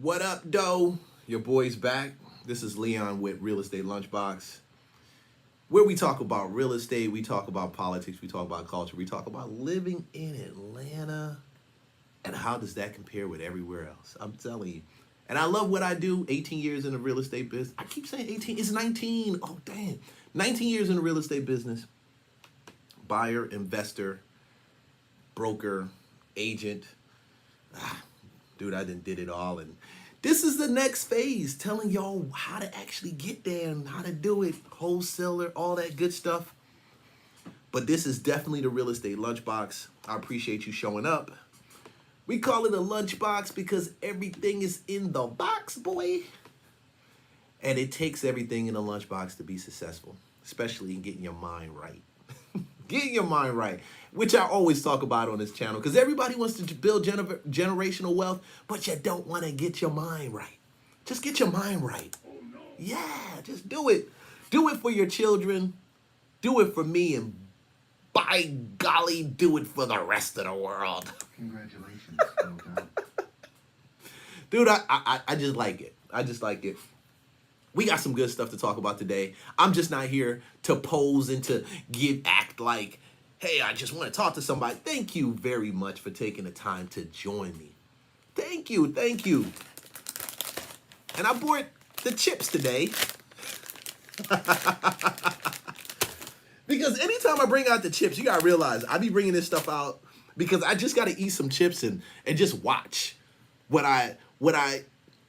What up, doe? Your boy's back. This is Leon with Real Estate Lunchbox, where we talk about real estate, we talk about politics, we talk about culture, we talk about living in Atlanta, and how does that compare with everywhere else? I'm telling you. And I love what I do. 18 years in the real estate business. I keep saying 18. It's 19. Oh, damn. 19 years in the real estate business. Buyer, investor, broker, agent. Dude, I did it all. And this is the next phase, telling y'all how to actually get there and how to do it. Wholesaler, all that good stuff. But this is definitely the Real Estate Lunchbox. I appreciate you showing up. We call it a lunchbox because everything is in the box, boy. And it takes everything in a lunchbox to be successful, especially in getting your mind right. Getting your mind right, which I always talk about on this channel, because everybody wants to build generational wealth, but you don't want to get your mind right. Just get your mind right. Yeah, just do it. Do it for your children. Do it for me, and by golly, do it for the rest of the world. Congratulations. Well done. Dude, I just like it. I just like it. We got some good stuff to talk about today. I'm just not here to pose and to act like, hey, I just want to talk to somebody. Thank you very much for taking the time to join me. Thank you, thank you. And I bought the chips today. Because anytime I bring out the chips, you got to realize I be bringing this stuff out because I just got to eat some chips and just watch what I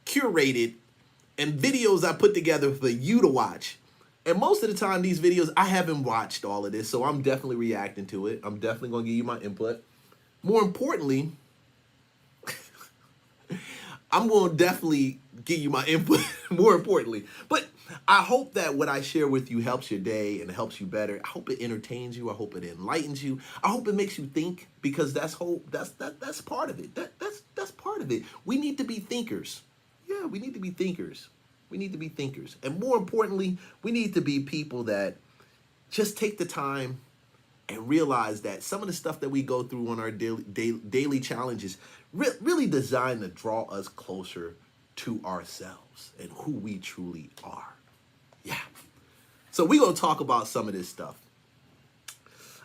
curated and videos I put together for you to watch. And most of the time, these videos, I haven't watched all of this, so I'm definitely reacting to it. I'm definitely going to give you my input. More importantly, I'm going to definitely give you my input, more importantly. But I hope that what I share with you helps your day and helps you better. I hope it entertains you. I hope it enlightens you. I hope it makes you think, because that's part of it. That's part of it. We need to be thinkers. Yeah, we need to be thinkers. We need to be thinkers. And more importantly, we need to be people that just take the time and realize that some of the stuff that we go through on our daily challenges really designed to draw us closer to ourselves and who we truly are. Yeah. So we're going to talk about some of this stuff.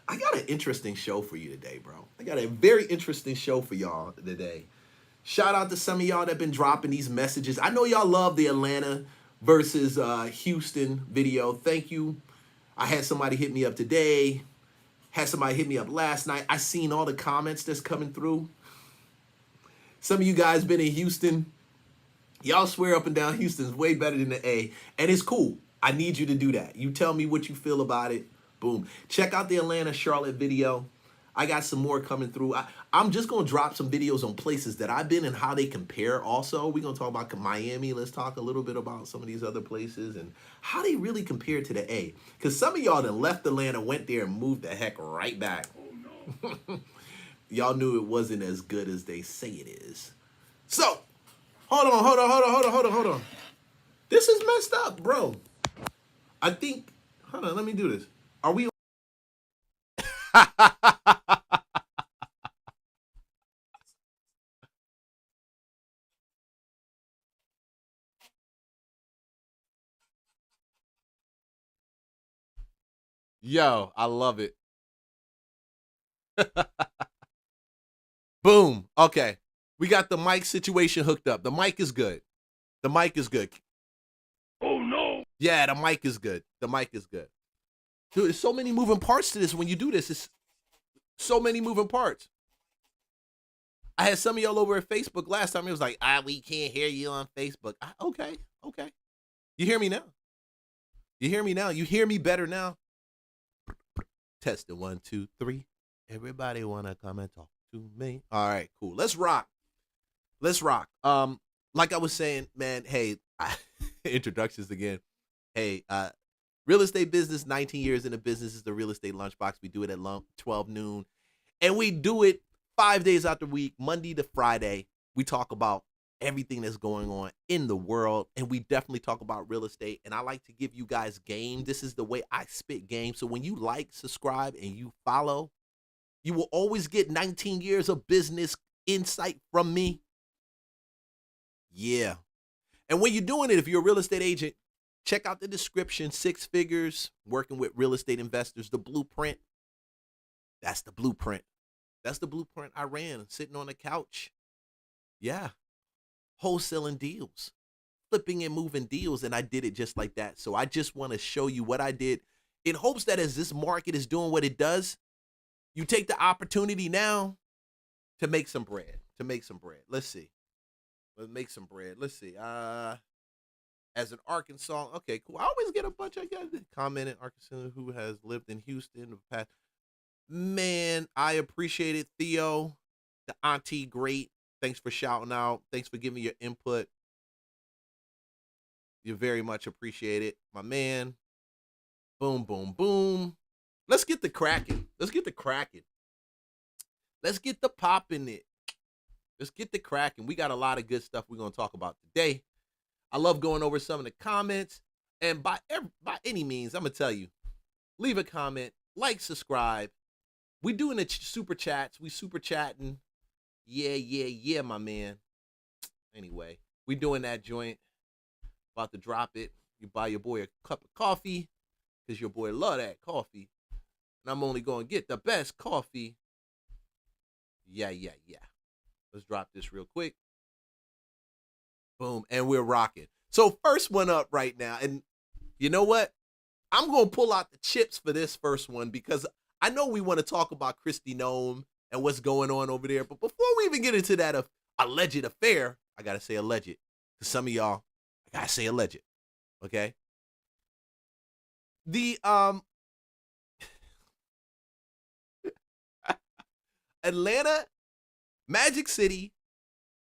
I got an interesting show for you today, bro. I got a very interesting show for y'all today. Shout out to some of y'all that been dropping these messages. I know y'all love the Atlanta versus Houston video. Thank you. I had somebody hit me up today. Had somebody hit me up last night. I seen all the comments that's coming through. Some of you guys been in Houston. Y'all swear up and down Houston's way better than the A. And it's cool. I need you to do that. You tell me what you feel about it. Boom. Check out the Atlanta Charlotte video. I got some more coming through. I'm just going to drop some videos on places that I've been and how they compare also. We're going to talk about Miami. Let's talk a little bit about some of these other places and how they really compare to the A. Because some of y'all that left Atlanta, went there and moved the heck right back. Oh, no. Y'all knew it wasn't as good as they say it is. So, hold on. This is messed up, bro. I think, hold on, let me do this. Are we Yo, I love it. Boom. Okay. We got the mic situation hooked up. The mic is good. The mic is good. Oh, no. Yeah, the mic is good. The mic is good. Dude, there's so many moving parts to this when you do this. It's so many moving parts. I had some of y'all over at Facebook last time. It was like, we can't hear you on Facebook. Okay. You hear me now? You hear me now? You hear me better now? Test it, 1, 2, 3. Everybody wanna come and talk to me? All right, cool. Let's rock. Like I was saying, man. Hey, introductions again. Hey, real estate business. 19 years in the business is the Real Estate Lunchbox. We do it at 12 noon, and we do it 5 days out the week, Monday to Friday. We talk about everything that's going on in the world, and we definitely talk about real estate. And I like to give you guys game. This is the way I spit game. So when you like, subscribe, and you follow, you will always get 19 years of business insight from me. Yeah. And when you're doing it, if you're a real estate agent, check out the description. 6 figures, working with real estate investors. The blueprint. That's the blueprint. That's the blueprint I ran, sitting on the couch. Yeah. Wholesaling deals, flipping and moving deals. And I did it just like that. So I just want to show you what I did in hopes that as this market is doing what it does, you take the opportunity now to make some bread, Let's see. Let's make some bread. Let's see. As an Arkansas, okay, cool. I always get a bunch of guys commenting Arkansas who has lived in Houston in the past. Man, I appreciate it, Theo, the auntie, great. Thanks for shouting out. Thanks for giving your input. You very much appreciate it, my man. Boom, boom, boom. Let's get the cracking. Let's get the cracking. Let's get the pop in it. Let's get the cracking. We got a lot of good stuff we're going to talk about today. I love going over some of the comments. And by any means, I'm going to tell you, leave a comment, like, subscribe. We doing the super chats. We super chatting. Yeah, my man. Anyway, we doing that joint. About to drop it. You buy your boy a cup of coffee because your boy love that coffee. And I'm only going to get the best coffee. Yeah. Let's drop this real quick. Boom. And we're rocking. So first one up right now. And you know what? I'm going to pull out the chips for this first one because I know we want to talk about Kristi Noem and what's going on over there. But before we even get into that alleged affair, I got to say alleged. To some of y'all, I got to say alleged. Okay? The Atlanta Magic City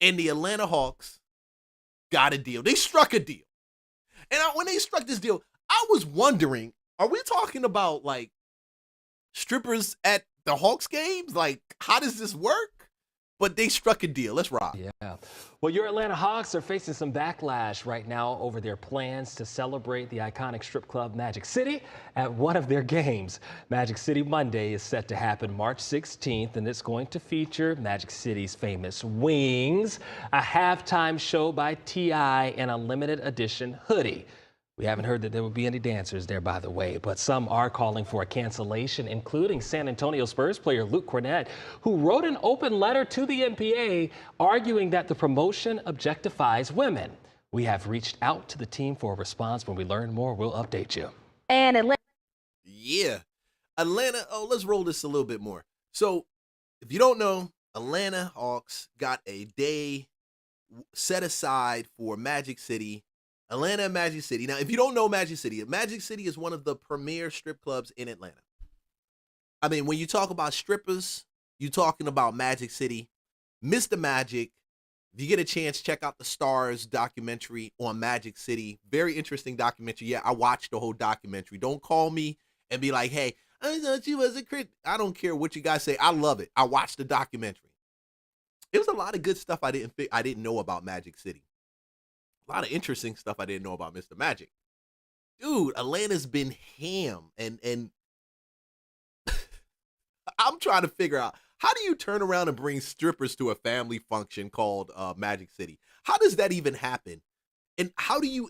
and the Atlanta Hawks got a deal. They struck a deal. And when they struck this deal, I was wondering, are we talking about like strippers at the Hawks games? Like, how does this work? But they struck a deal. Let's rock. Yeah. Well, your Atlanta Hawks are facing some backlash right now over their plans to celebrate the iconic strip club Magic City at one of their games. Magic City Monday is set to happen March 16th, and it's going to feature Magic City's famous wings, a halftime show by T.I., and a limited edition hoodie. We haven't heard that there will be any dancers there, by the way, but some are calling for a cancellation, including San Antonio Spurs player Luke Cornett, who wrote an open letter to the NBA arguing that the promotion objectifies women. We have reached out to the team for a response. When we learn more, we'll update you. And Atlanta. Yeah. Atlanta, let's roll this a little bit more. So, if you don't know, Atlanta Hawks got a day set aside for Magic City. Atlanta and Magic City. Now, if you don't know Magic City is one of the premier strip clubs in Atlanta. I mean, when you talk about strippers, you're talking about Magic City. Mr. Magic, if you get a chance, check out the Stars documentary on Magic City. Very interesting documentary. Yeah, I watched the whole documentary. Don't call me and be like, hey, I thought you was a crit. I don't care what you guys say. I love it. I watched the documentary. It was a lot of good stuff I didn't know about Magic City. A lot of interesting stuff I didn't know about Mr. Magic. Dude, Atlanta's been ham. And I'm trying to figure out, how do you turn around and bring strippers to a family function called Magic City? How does that even happen? And how do you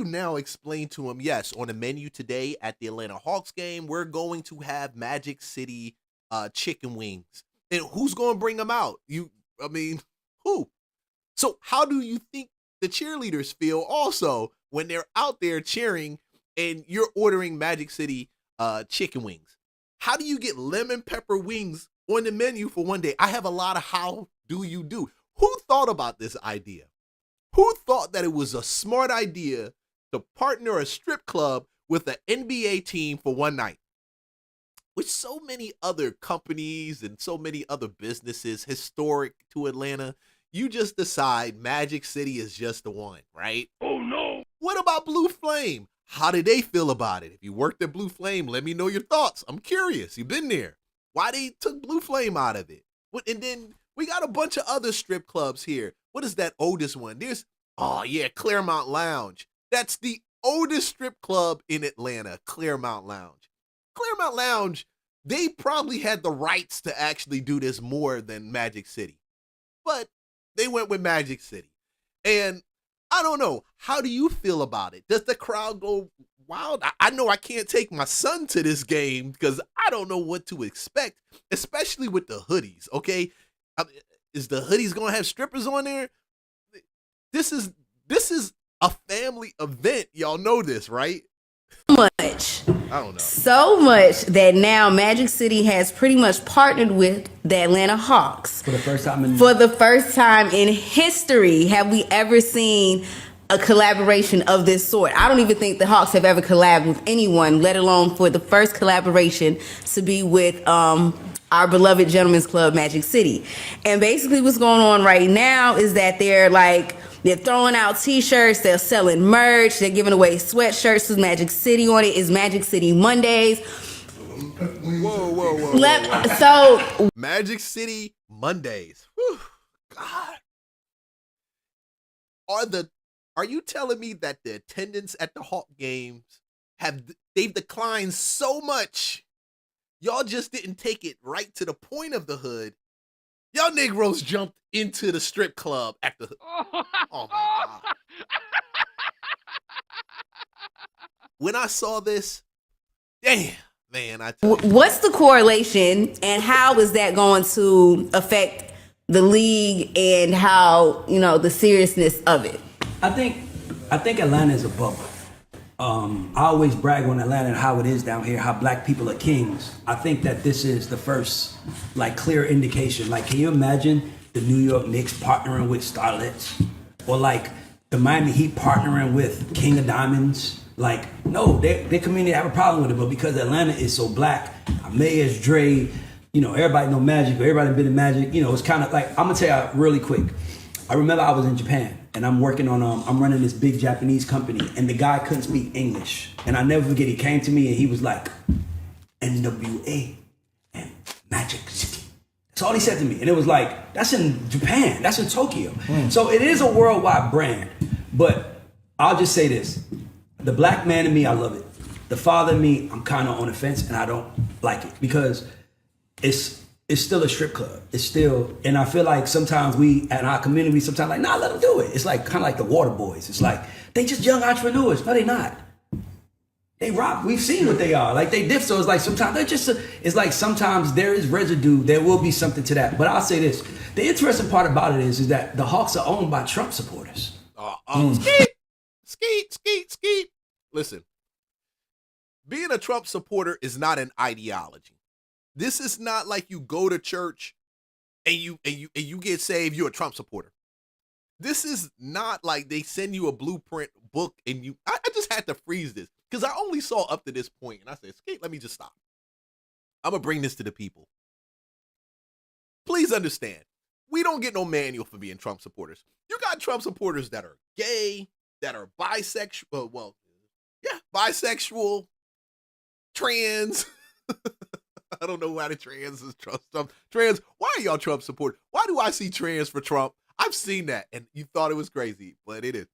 now explain to them, yes, on the menu today at the Atlanta Hawks game, we're going to have Magic City chicken wings. And who's going to bring them out? Who? So how do you think the cheerleaders feel also when they're out there cheering and you're ordering Magic City chicken wings? How do you get lemon pepper wings on the menu for one day? I have a lot of how do you do. Who thought about this idea? Who thought that it was a smart idea to partner a strip club with an NBA team for one night? With so many other companies and so many other businesses historic to Atlanta, you just decide Magic City is just the one, right? Oh, no. What about Blue Flame? How did they feel about it? If you worked at Blue Flame, let me know your thoughts. I'm curious. You've been there. Why they took Blue Flame out of it? And then we got a bunch of other strip clubs here. What is that oldest one? Claremont Lounge. That's the oldest strip club in Atlanta, Claremont Lounge. Claremont Lounge, they probably had the rights to actually do this more than Magic City. But they went with Magic City. And I don't know. How do you feel about it? Does the crowd go wild? I know I can't take my son to this game because I don't know what to expect, especially with the hoodies, okay? Is the hoodies going to have strippers on there? This is a family event. Y'all know this, right? Much. I don't know. So much that now Magic City has pretty much partnered with the Atlanta Hawks. For the first time in history, have we ever seen a collaboration of this sort? I don't even think the Hawks have ever collabed with anyone, let alone for the first collaboration to be with our beloved gentlemen's club, Magic City. And basically what's going on right now is that they're throwing out t-shirts, they're selling merch, they're giving away sweatshirts with Magic City on it. It's Magic City Mondays. Whoa. So Magic City Mondays. Whew, God. Are you telling me that the attendance at the Hawk games they've declined so much? Y'all just didn't take it right to the point of the hood. Y'all Negroes jumped into the strip club at the hood. Oh my God. When I saw this, damn, man, what's the correlation and how is that going to affect the league and how, the seriousness of it? I think Atlanta is a bubble. I always brag on Atlanta and how it is down here, how black people are kings. I think that this is the first clear indication. Can you imagine the New York Knicks partnering with Starlets? Or the Miami Heat partnering with King of Diamonds? No, their community have a problem with it, but because Atlanta is so black, Mayors, Dre, everybody know Magic, everybody been in Magic, it's kind of I'm gonna tell you really quick. I remember I was in Japan and I'm working on, I'm running this big Japanese company and the guy couldn't speak English. And I never forget, he came to me and he was like, NWA and Magic City. That's all he said to me. And it was that's in Japan, that's in Tokyo. So it is a worldwide brand. But I'll just say this, the black man in me, I love it. The father in me, I'm kind of on the fence and I don't like it because it's still a strip club. It's still, and I feel like sometimes we, at our community, sometimes let them do it. It's kind of like the Water Boys. It's they just young entrepreneurs. No, they not. They rock. We've seen what they are. They diff. So it's sometimes they're just, it's sometimes there is residue. There will be something to that. But I'll say this. The interesting part about it is that the Hawks are owned by Trump supporters. Skeet. Listen, being a Trump supporter is not an ideology. This is not like you go to church and you get saved, you're a Trump supporter. This is not like they send you a blueprint book and I just had to freeze this because I only saw up to this point and I said, Skate, let me just stop. I'm going to bring this to the people. Please understand, we don't get no manual for being Trump supporters. You got Trump supporters that are gay, that are bisexual, bisexual, trans. I don't know why the trans is Trump. Trans, why are y'all Trump support? Why do I see trans for Trump? I've seen that, and you thought it was crazy, but it is.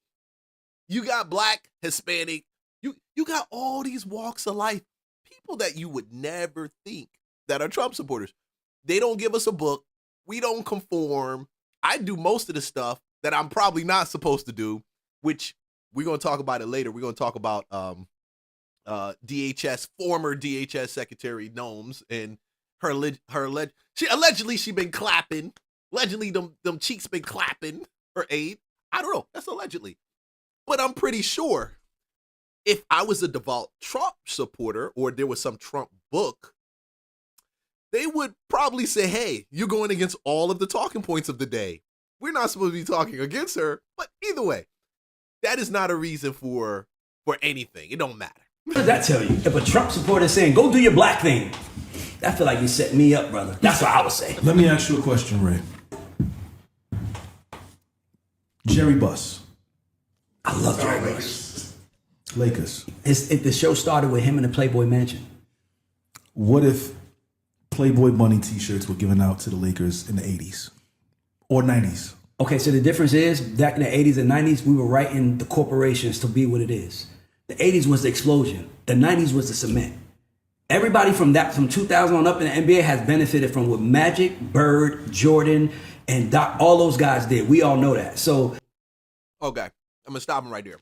You got black, Hispanic, you got all these walks of life, people that you would never think that are Trump supporters. They don't give us a book. We don't conform. I do most of the stuff that I'm probably not supposed to do, which we're going to talk about it later. We're going to talk about DHS, former DHS Secretary Noem and she allegedly been clapping. Allegedly them cheeks been clapping her aide. I don't know. That's allegedly. But I'm pretty sure if I was a devout Trump supporter or there was some Trump book, they would probably say, hey, you're going against all of the talking points of the day. We're not supposed to be talking against her. But either way, that is not a reason for anything. It don't matter. What does that tell you? If a Trump supporter is saying, go do your black thing, I feel like you set me up, brother. That's what I would say. Let me ask you a question, Ray. Jerry Buss. I love Jerry Buss. Lakers. The show started with him in the Playboy Mansion. What if Playboy Bunny t-shirts were given out to the Lakers in the 80s or 90s? Okay, so the difference is, back in the 80s and 90s, we were writing the corporations to be what it is. The 80s was the explosion. The 90s was the cement. Everybody from 2000 on up in the NBA has benefited from what Magic, Bird, Jordan, and Doc, all those guys did. We all know that. So Okay, I'm gonna stop him right there.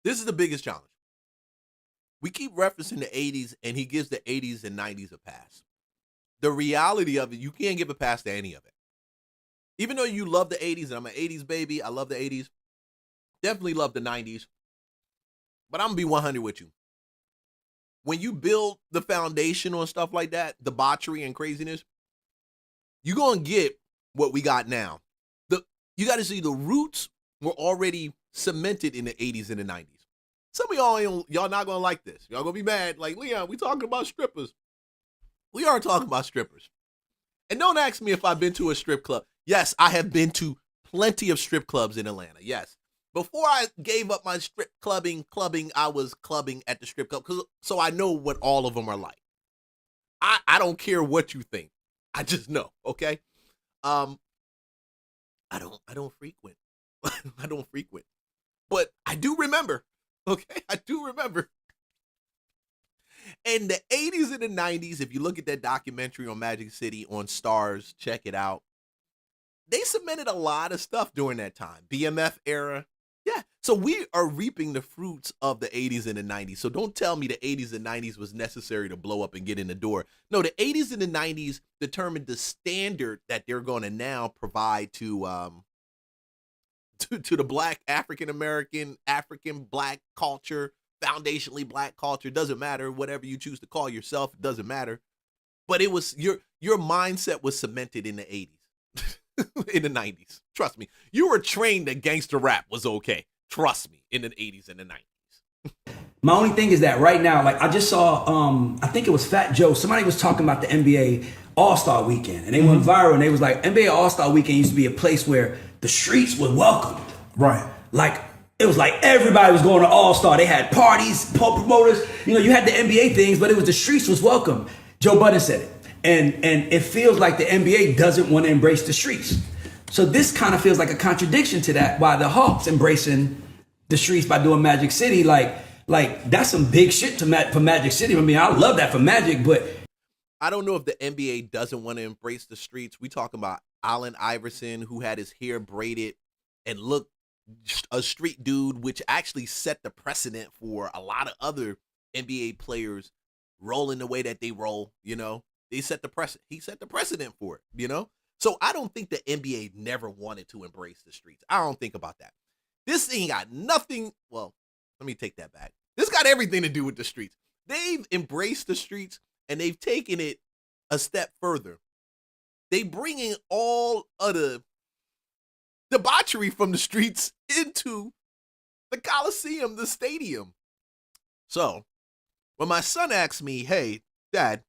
This is the biggest challenge. We keep referencing the 80s, and he gives the 80s and 90s a pass. The reality of it, you can't give a pass to any of it. Even though you love the 80s, and I'm an 80s baby, I love the 80s. Definitely love the 90s. But I'm going to be 100 with you. When you build the foundation on stuff like that, debauchery and craziness, you're going to get what we got now. You got to see the roots were already cemented in the 80s and the 90s. Some of y'all not going to like this. Y'all going to be mad. Like, Leon, we talking about strippers. We are talking about strippers. And don't ask me if I've been to a strip club. Yes, I have been to plenty of strip clubs in Atlanta. Yes. Before I gave up my strip clubbing, I was clubbing at the strip club, so I know what all of them are like. I don't care what you think. I just know, okay? I don't frequent. I don't frequent. But I do remember, okay? I do remember. In the 80s and the 90s, if you look at that documentary on Magic City on Stars, check it out. They cemented a lot of stuff during that time. BMF era. Yeah. So we are reaping the fruits of the 80s and the 90s. So don't tell me the 80s and 90s was necessary to blow up and get in the door. No, the 80s and the 90s determined the standard that they're going to now provide to the Black African Black culture, foundationally Black culture. Doesn't matter, whatever you choose to call yourself, it doesn't matter. But it was your mindset was cemented in the 80s. In the 90s. Trust me. You were trained that gangster rap was okay. Trust me. In the 80s and the 90s. My only thing is that right now, like I just saw, I think it was Fat Joe. Somebody was talking about the NBA All-Star Weekend, and they went viral, and they was like, NBA All-Star Weekend used to be a place where the streets were welcomed. Right. Like, it was like everybody was going to All-Star. They had parties, promoters. You know, you had the NBA things, but it was the streets was welcome. Joe Budden said it. And it feels like the NBA doesn't want to embrace the streets. So this kind of feels like a contradiction to that, why the Hawks embracing the streets by doing Magic City. Like that's some big shit for Magic City. I mean, I love that for Magic, but I don't know if the NBA doesn't want to embrace the streets. We talking about Allen Iverson, who had his hair braided and looked a street dude, which actually set the precedent for a lot of other NBA players rolling the way that they roll, you know. They set the precedent. He set the precedent for it, you know? So I don't think the NBA never wanted to embrace the streets. I don't think about that. This thing got nothing. Well, let me take that back. This got everything to do with the streets. They've embraced the streets and they've taken it a step further. They bringing all of the debauchery from the streets into the Coliseum, the stadium. So when my son asks me, hey, Dad,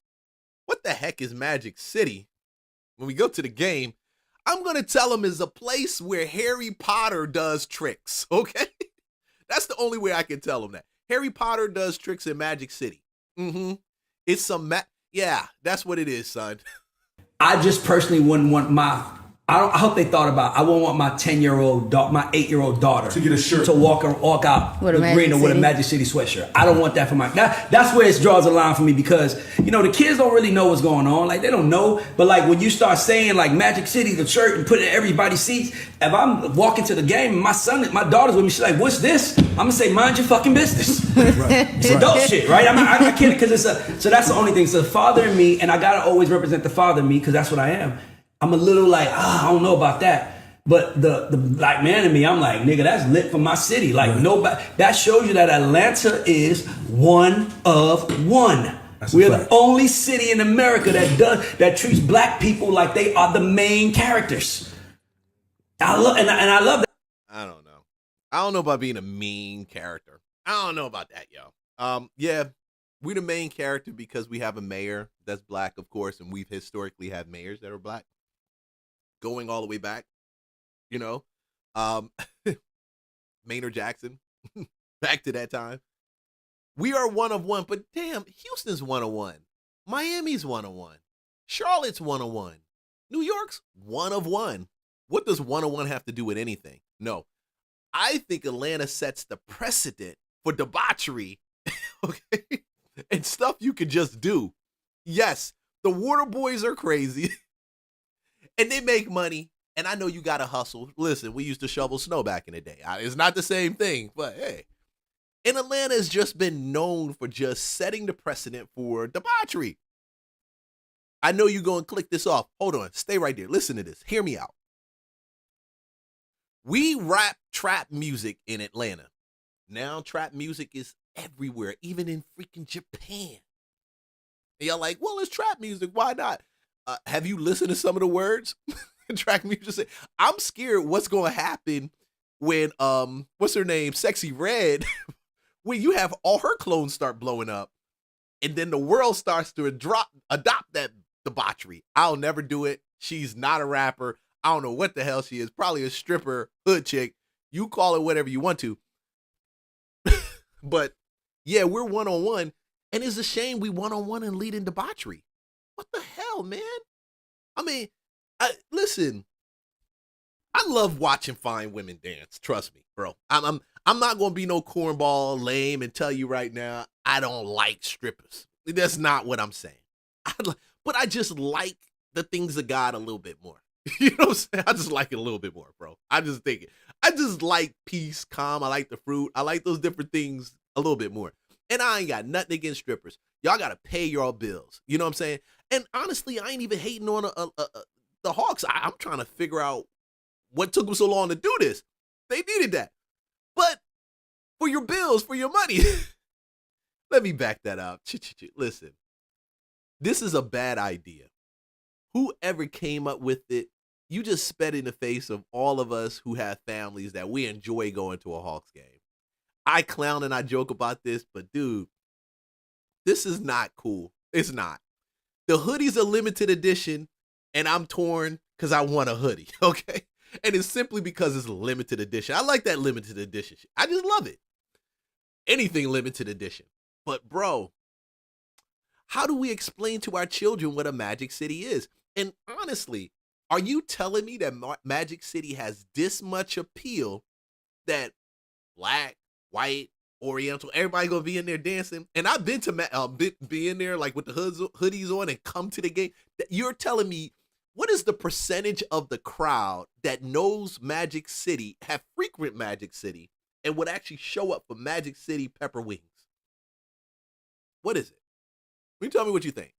what the heck is Magic City? When we go to the game, I'm going to tell him it's a place where Harry Potter does tricks, okay? That's the only way I can tell him that. Harry Potter does tricks in Magic City. It's some, yeah, that's what it is, son. I just personally wouldn't want I hope they thought about, I wouldn't want my 10-year-old daughter, my 8-year-old daughter to get a shirt, to walk out with the arena with a Magic City sweatshirt. I don't want that for that's where it draws a line for me, because, you know, the kids don't really know what's going on. Like, they don't know. But like when you start saying like Magic City, the shirt, and put it in everybody's seats, if I'm walking to the game and my daughter's with me, she's like, what's this? I'm gonna say, mind your fucking business. Right. It's adult shit, right? I can't, because so that's the only thing. So the father in me, and I gotta always represent the father in me, because that's what I am. I'm a little like, I don't know about that. But the black man in me, I'm like, nigga, that's lit for my city. Like, nobody, that shows you that Atlanta is one of one. We're the only city in America that treats black people like they are the main characters. I love that. I don't know. I don't know about being a mean character. I don't know about that, yo. Yeah, we're the main character because we have a mayor that's black, of course, and we've historically had mayors that are black. Going all the way back, you know, Maynard Jackson, back to that time. We are one of one, but damn, Houston's one of one. Miami's one of one. Charlotte's one of one. New York's one of one. What does one of one have to do with anything? No, I think Atlanta sets the precedent for debauchery, okay, and stuff you could just do. Yes, the water boys are crazy. And they make money. And I know you got to hustle. Listen, we used to shovel snow back in the day. It's not the same thing, but hey. And Atlanta has just been known for just setting the precedent for debauchery. I know you're going to click this off. Hold on. Stay right there. Listen to this. Hear me out. We rap trap music in Atlanta. Now trap music is everywhere, even in freaking Japan. And y'all like, well, it's trap music. Why not? Have you listened to some of the words? Track music. I'm scared what's going to happen when, what's her name? Sexy Red. When you have all her clones start blowing up and then the world starts to adopt that debauchery. I'll never do it. She's not a rapper. I don't know what the hell she is. Probably a stripper, hood chick. You call it whatever you want to. But yeah, we're one-on-one. And it's a shame we one-on-one and lead in debauchery. What the hell, man? I mean, listen, I love watching fine women dance. Trust me, bro. I'm not going to be no cornball lame and tell you right now, I don't like strippers. That's not what I'm saying. But I just like the things of God a little bit more. You know what I'm saying? I just like it a little bit more, bro. I just think it. I just like peace, calm. I like the fruit. I like those different things a little bit more. And I ain't got nothing against strippers. Y'all got to pay your bills. You know what I'm saying? And honestly, I ain't even hating on the Hawks. I'm trying to figure out what took them so long to do this. They needed that. But for your bills, for your money, let me back that up. Listen, this is a bad idea. Whoever came up with it, you just sped in the face of all of us who have families that we enjoy going to a Hawks game. I clown and I joke about this, but dude, this is not cool. It's not. The hoodie's a limited edition, and I'm torn because I want a hoodie, okay? And it's simply because it's a limited edition. I like that limited edition shit. I just love it. Anything limited edition. But bro, how do we explain to our children what a Magic City is? And honestly, are you telling me that Magic City has this much appeal that black, white, oriental, everybody gonna be in there dancing? And I've been to be in there like with the hoodies on and come to the game. You're telling me, what is the percentage of the crowd that knows Magic City, have frequent Magic City, and would actually show up for Magic City pepper wings? What is it? Can you tell me what you think?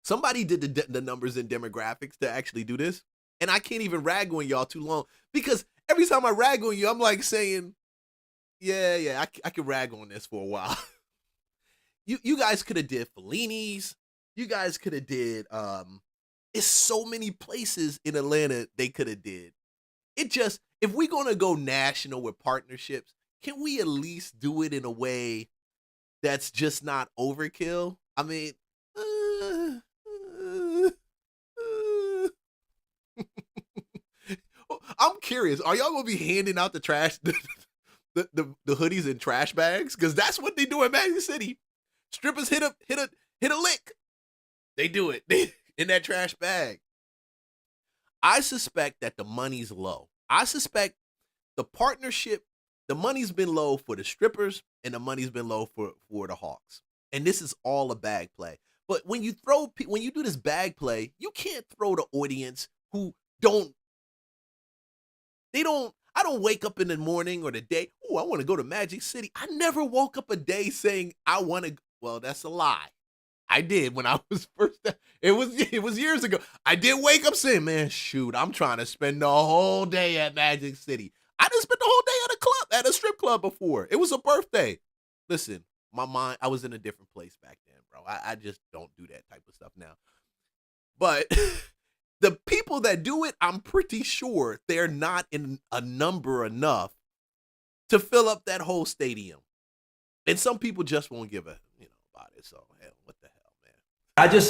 Somebody did the numbers and demographics to actually do this. And I can't even rag on y'all too long, because every time I rag on you, I'm like saying, yeah, I can rag on this for a while. You guys could have did Fellini's. You guys could have did, it's so many places in Atlanta they could have did. It just, if we're going to go national with partnerships, can we at least do it in a way that's just not overkill? I mean, I'm curious. Are y'all gonna be handing out the trash, the hoodies in trash bags? Because that's what they do in Magic City. Strippers hit a lick. They do it in that trash bag. I suspect that the money's low. I suspect the partnership, the money's been low for the strippers, and the money's been low for the Hawks. And this is all a bag play. But when you do this bag play, you can't throw the audience who I don't wake up in the morning or the day, oh, I want to go to Magic City. I never woke up a day saying I want to. Well, that's a lie. I did when I was first. It was years ago. I did wake up saying, man, shoot, I'm trying to spend the whole day at Magic City. I didn't spend the whole day at a club, at a strip club before. It was a birthday. Listen, my mind, I was in a different place back then, bro. I just don't do that type of stuff now. But the people that do it, I'm pretty sure they're not in a number enough to fill up that whole stadium. And some people just won't give a, about it. So, hell, what the hell, man?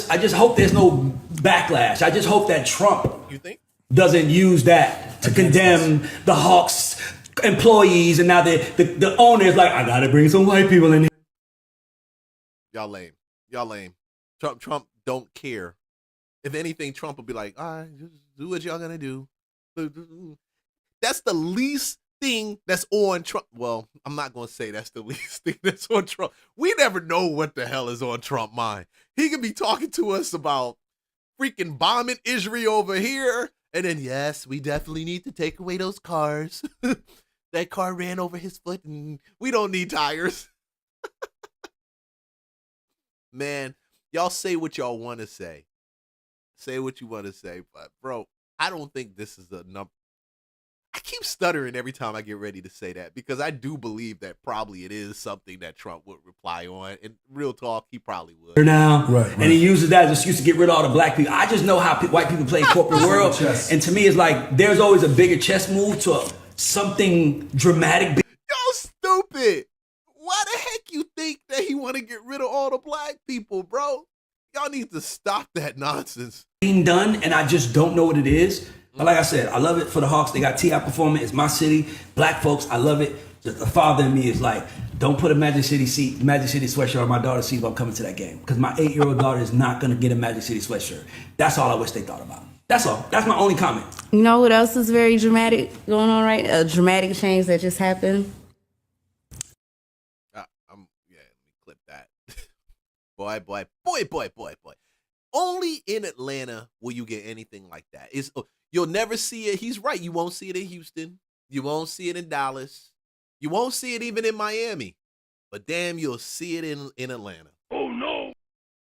I just hope there's no backlash. I just hope that Trump You think? doesn't use that to condemn the Hawks employees, and now the owner is like, I gotta bring some white people in here. Y'all lame. Trump don't care. If anything, Trump will be like, all right, just do what y'all gonna do. That's the least thing that's on Trump. Well, I'm not gonna say that's the least thing that's on Trump. We never know what the hell is on Trump's mind. He could be talking to us about freaking bombing Israel over here And then, yes, we definitely need to take away those cars. That car ran over his foot and we don't need tires. Man, y'all say what y'all want to say. Say what you want to say. But, bro, I don't think this is a number. I keep stuttering every time I get ready to say that because I do believe that probably it is something that Trump would reply on. And real talk, he probably would. Now, Right. And he uses that as an excuse to get rid of all the black people. I just know how white people play corporate world. Chess. And to me, it's like there's always a bigger chess move to something dramatic. Y'all stupid. Why the heck you think that he want to get rid of all the black people, bro? Y'all need to stop that nonsense. Being done, and I just don't know what it is. But like I said, I love it for the Hawks. They got T.I. performing. It's my city. Black folks, I love it. Just the father in me is like, don't put a Magic City sweatshirt on my daughter's seat if I'm coming to that game. Because my 8-year-old daughter is not going to get a Magic City sweatshirt. That's all I wish they thought about. That's all. That's my only comment. You know what else is very dramatic going on right now? A dramatic change that just happened. Yeah, let me clip that. boy. Only in Atlanta will you get anything like that. You'll never see it. He's right. You won't see it in Houston. You won't see it in Dallas. You won't see it even in Miami. But damn, you'll see it in Atlanta. Oh no.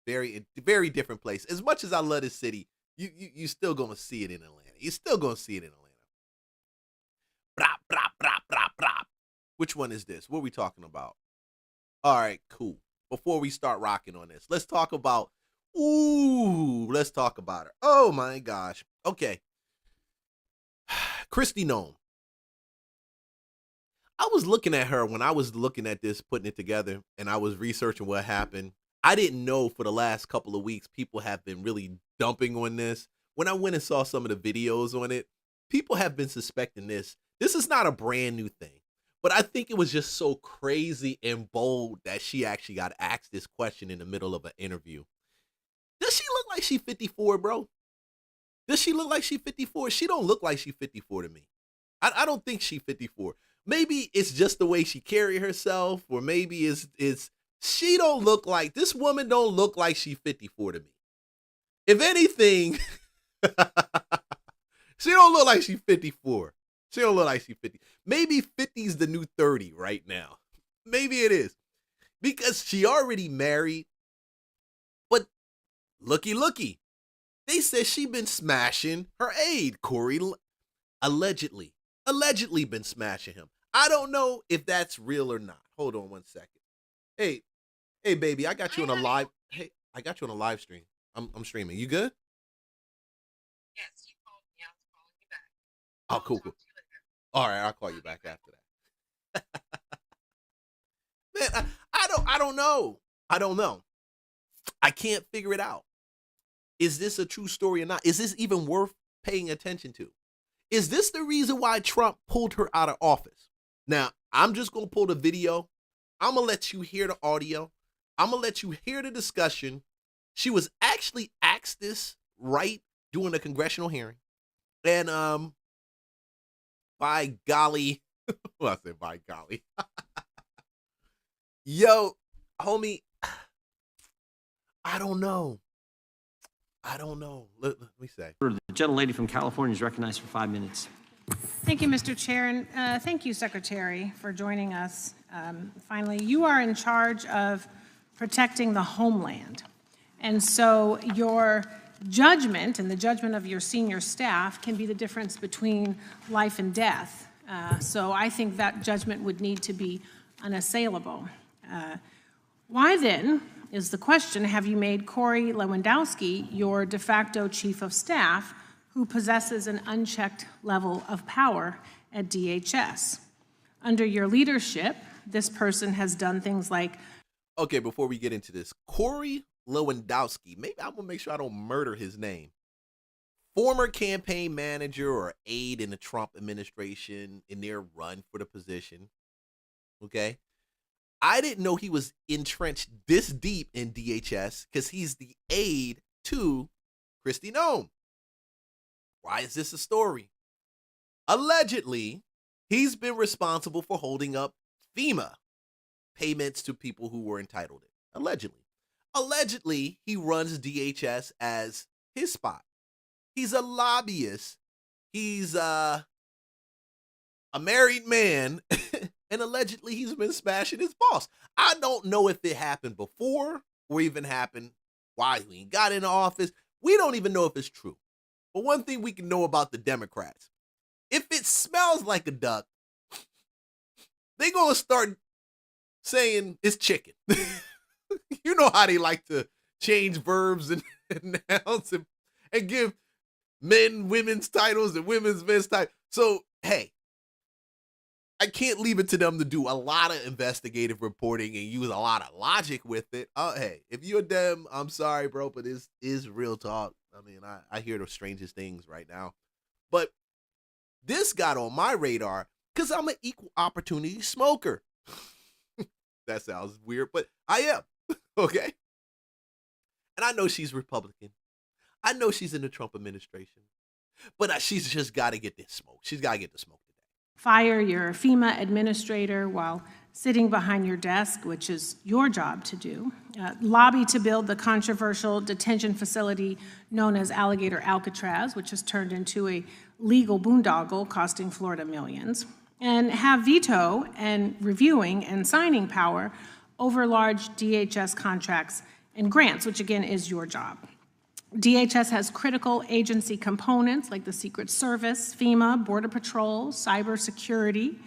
Very, very different place. As much as I love this city, you still gonna see it in Atlanta. You're still gonna see it in Atlanta. Brap, brap, brap, brap, brap. Which one is this? What are we talking about? All right, cool. Before we start rocking on this, let's talk about her. Oh my gosh. Okay. Kristi Noem. I was looking at her when I was looking at this, putting it together, and I was researching what happened. I didn't know for the last couple of weeks people have been really dumping on this. When I went and saw some of the videos on it, people have been suspecting this. This is not a brand new thing, but I think it was just so crazy and bold that she actually got asked this question in the middle of an interview. Does she look like she's 54, bro? Does she look like she's 54? She don't look like she's 54 to me. I don't think she's 54. Maybe it's just the way she carry herself, or maybe it's she don't look like, this woman don't look like she's 54 to me. If anything, she don't look like she's 54. She don't look like she's 50. Maybe 50 is the new 30 right now. Maybe it is. Because she already married. But looky. They said she been smashing her aide, Corey. Allegedly been smashing him. I don't know if that's real or not. Hold on one second. Hey, baby, I got you on a live. Hey, I got you on a live stream. I'm streaming. You good? Yes, you called me. I was calling you back. Oh, cool. All right, I'll call you back after that. Man, I don't know. I don't know. I can't figure it out. Is this a true story or not? Is this even worth paying attention to? Is this the reason why Trump pulled her out of office? Now, I'm just going to pull the video. I'm going to let you hear the audio. I'm going to let you hear the discussion. She was actually asked this right during a congressional hearing. And by golly, well, I said by golly. Yo, homie, I don't know. Let me say. The gentlelady from California is recognized for 5 minutes. Thank you, Mr. Chair, and thank you, Secretary, for joining us. Finally, you are in charge of protecting the homeland. And so your judgment and the judgment of your senior staff can be the difference between life and death. So I think that judgment would need to be unassailable. Why then, is the question, have you made Corey Lewandowski your de facto chief of staff who possesses an unchecked level of power at DHS? Under your leadership, this person has done things like... Okay, before we get into this, Corey Lewandowski, maybe I'm going to make sure I don't murder his name. Former campaign manager or aide in the Trump administration in their run for the position. Okay? I didn't know he was entrenched this deep in DHS because he's the aide to Kristi Noem. Why is this a story? Allegedly, he's been responsible for holding up FEMA payments to people who were entitled it. Allegedly, he runs DHS as his spot. He's a lobbyist He's a married man, and allegedly he's been smashing his boss. I don't know if it happened before or even happened while he got into office. We don't even know if it's true. But one thing we can know about the Democrats, if it smells like a duck, they're going to start saying it's chicken. You know how they like to change verbs and nouns and give men women's titles and women's men's titles. So, hey, I can't leave it to them to do a lot of investigative reporting and use a lot of logic with it. Hey, if you're them, I'm sorry, bro, but this is real talk. I mean, I hear the strangest things right now. But this got on my radar because I'm an equal opportunity smoker. That sounds weird, but I am. Okay? And I know she's Republican. I know she's in the Trump administration. But she's just got to get this smoke. She's got to get the smoke today. Fire your FEMA administrator while sitting behind your desk, which is your job to do. Lobby to build the controversial detention facility known as Alligator Alcatraz, which has turned into a legal boondoggle costing Florida millions. And have veto and reviewing and signing power over large DHS contracts and grants, which again is your job. DHS has critical agency components like the Secret Service, FEMA, Border Patrol, cybersecurity.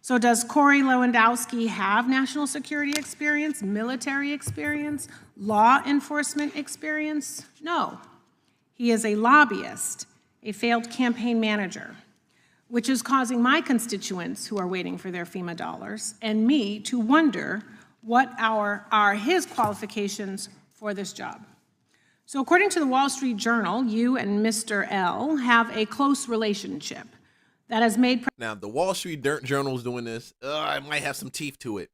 So does Corey Lewandowski have national security experience, military experience, law enforcement experience? No. He is a lobbyist, a failed campaign manager, which is causing my constituents who are waiting for their FEMA dollars and me to wonder what are his qualifications for this job. So according to the Wall Street Journal, you and Mr. L have a close relationship that has made... Now, the Wall Street Journal is doing this. It might have some teeth to it.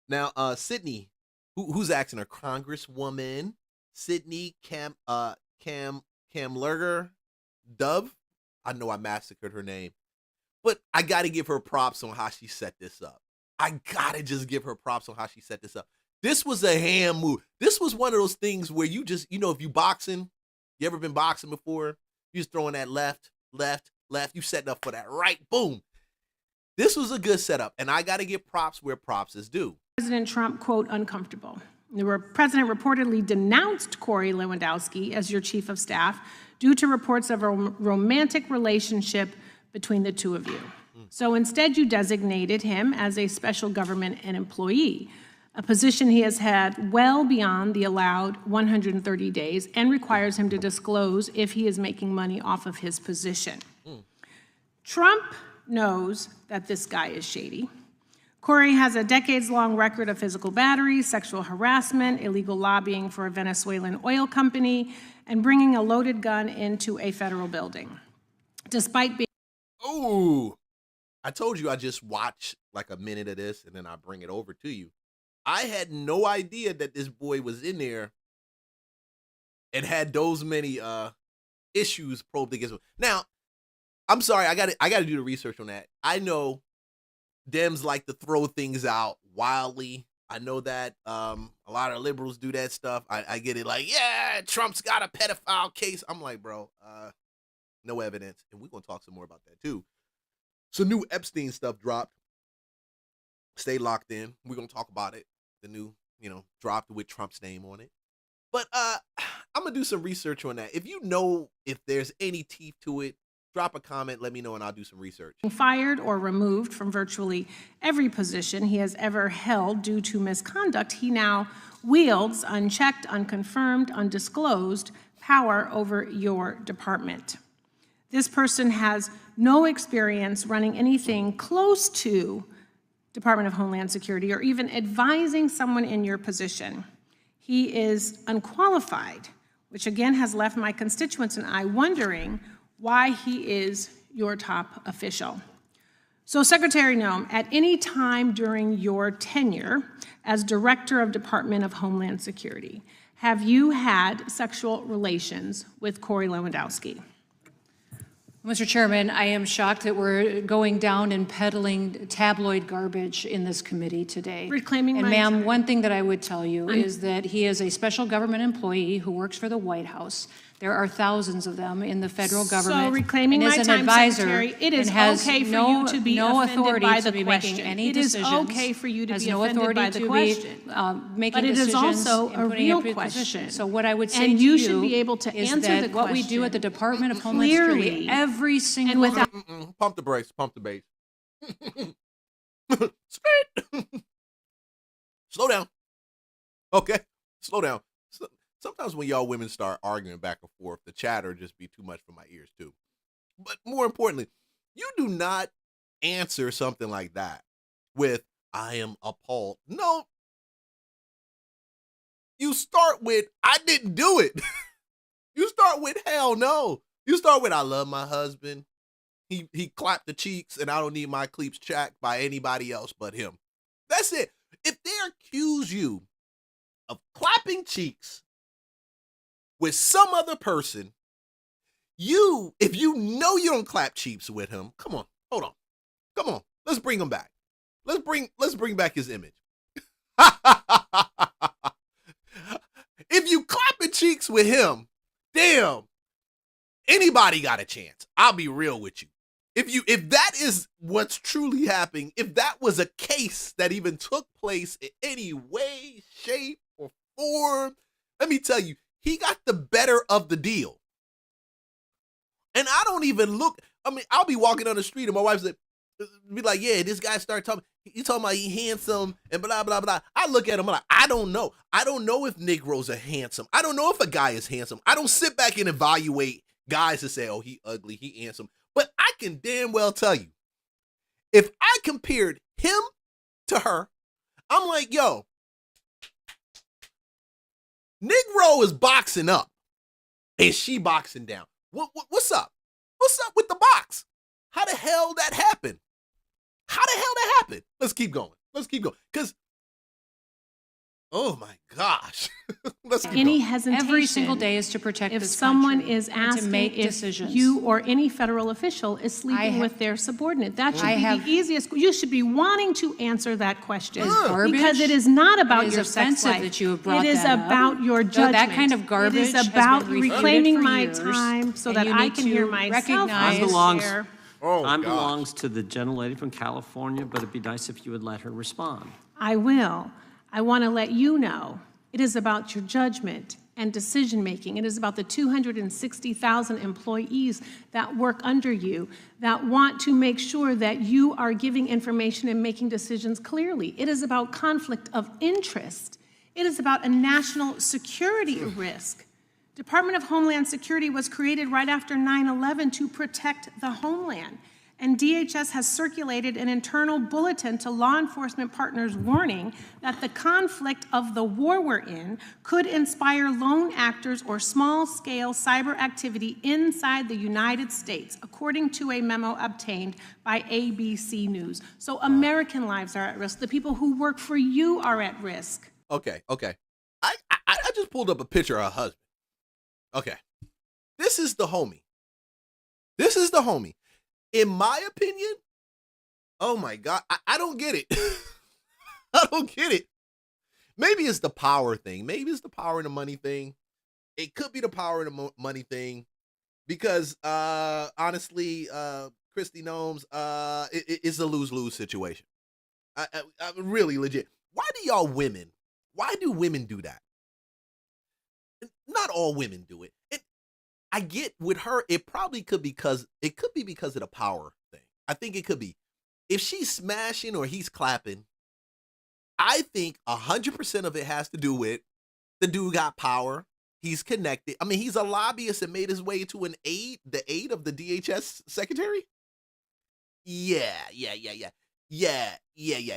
Now, Sydney, who's acting her Congresswoman, Sydney Kamlerger Dove. I know I massacred her name. But I got to give her props on how she set this up. I got to just give her props on how she set this up. This was a hand move. This was one of those things where you just, if you boxing, you ever been boxing before? You just throwing that left, you setting up for that right, boom. This was a good setup, and I got to give props where props is due. President Trump, quote, uncomfortable. The president reportedly denounced Corey Lewandowski as your chief of staff due to reports of a romantic relationship between the two of you. So instead, you designated him as a special government and employee, a position he has had well beyond the allowed 130 days and requires him to disclose if he is making money off of his position. Trump knows that this guy is shady. Corey has a decades-long record of physical battery, sexual harassment, illegal lobbying for a Venezuelan oil company, and bringing a loaded gun into a federal building. Despite being... Ooh, I told you I just watched like a minute of this and then I bring it over to you. I had no idea that this boy was in there and had those many issues probed against him. Now, I'm sorry, I got to do the research on that. I know Dems like to throw things out wildly. I know that a lot of liberals do that stuff. I get it, like, yeah, Trump's got a pedophile case. I'm like, bro, no evidence, and we're gonna talk some more about that too. So new Epstein stuff dropped. Stay locked in. We're gonna talk about it. The new, dropped with Trump's name on it. But I'm gonna do some research on that. If you know if there's any teeth to it, drop a comment, let me know, and I'll do some research. Fired or removed from virtually every position he has ever held due to misconduct, he now wields unchecked, unconfirmed, undisclosed power over your department. This person has no experience running anything close to Department of Homeland Security or even advising someone in your position. He is unqualified, which again has left my constituents and I wondering why he is your top official. So Secretary Noem, at any time during your tenure as Director of Department of Homeland Security, have you had sexual relations with Corey Lewandowski? Mr. Chairman, I am shocked that we're going down and peddling tabloid garbage in this committee today. Reclaiming and my ma'am, one thing that I would tell you is that he is a special government employee who works for the White House. There are thousands of them in the federal government. So reclaiming and my is time, an advisor Secretary, it is and has okay for no, you to be no offended authority by to the be question. making any It is decisions. okay for you to has be no offended authority by the to question. be making But it is decisions also and a putting real up your question. position. So what I would say And to you should be able to is answer that the what we do at the question Department of Homeland Security clearly every single and without Pump the brakes. Pump the brakes. Straight. Slow down. Okay, slow down. Sometimes when y'all women start arguing back and forth, the chatter just be too much for my ears too. But more importantly, you do not answer something like that with "I am appalled." No, you start with "I didn't do it." You start with "Hell no." You start with "I love my husband. He clapped the cheeks, and I don't need my cleats checked by anybody else but him." That's it. If they accuse you of clapping cheeks with some other person, if you know you don't clap cheeks with him, come on, hold on, come on, let's bring him back. Let's bring back his image. If you clapping cheeks with him, damn, anybody got a chance. I'll be real with you. If that is what's truly happening, if that was a case that even took place in any way, shape, or form, let me tell you, he got the better of the deal. And I don't even look, I'll be walking on the street and my wife's like, be like, yeah, this guy started talking, he's talking about he handsome and blah, blah, blah. I look at him, I'm like, I don't know. I don't know if Negroes are handsome. I don't know if a guy is handsome. I don't sit back and evaluate guys and say, oh, he ugly, he handsome. But I can damn well tell you, if I compared him to her, I'm like, yo, Negro is boxing up and she boxing down. What's up? What's up with the box? How the hell that happened? How the hell that happened? Let's keep going. Because, oh my gosh. Let's keep any going. hesitation. Every single day is to protect If this someone country is and asking to make if decisions. you or any federal official is sleeping with their subordinate, that should be the easiest. You should be wanting to answer that question because it is not about your sex life. That you have brought it is that up. about your judgment. That kind of garbage It is has about been refuted reclaiming for my years, time so and that you I need can to hear myself. recognize- share. Time gosh. belongs to the gentlelady from California, but it'd be nice if you would let her respond. I will. I want to let you know it is about your judgment and decision-making. It is about the 260,000 employees that work under you that want to make sure that you are giving information and making decisions clearly. It is about conflict of interest. It is about a national security risk. Department of Homeland Security was created right after 9/11 to protect the homeland. And DHS has circulated an internal bulletin to law enforcement partners warning that the conflict of the war we're in could inspire lone actors or small-scale cyber activity inside the United States, according to a memo obtained by ABC News. So American lives are at risk. The people who work for you are at risk. Okay. I just pulled up a picture of her husband. Okay. This is the homie. In my opinion, oh my God, I don't get it. I don't get it. Maybe it's the power thing. Maybe it's the power and the money thing. It could be the power and the money thing because honestly, Christy Noem, it's a lose-lose situation. I'm really legit. Why do women do that? Not all women do it. And I get with her, it could be because of the power thing. I think it could be. If she's smashing or he's clapping, I think 100% of it has to do with the dude got power. He's connected. I mean, he's a lobbyist and made his way to the aide of the DHS secretary. Yeah.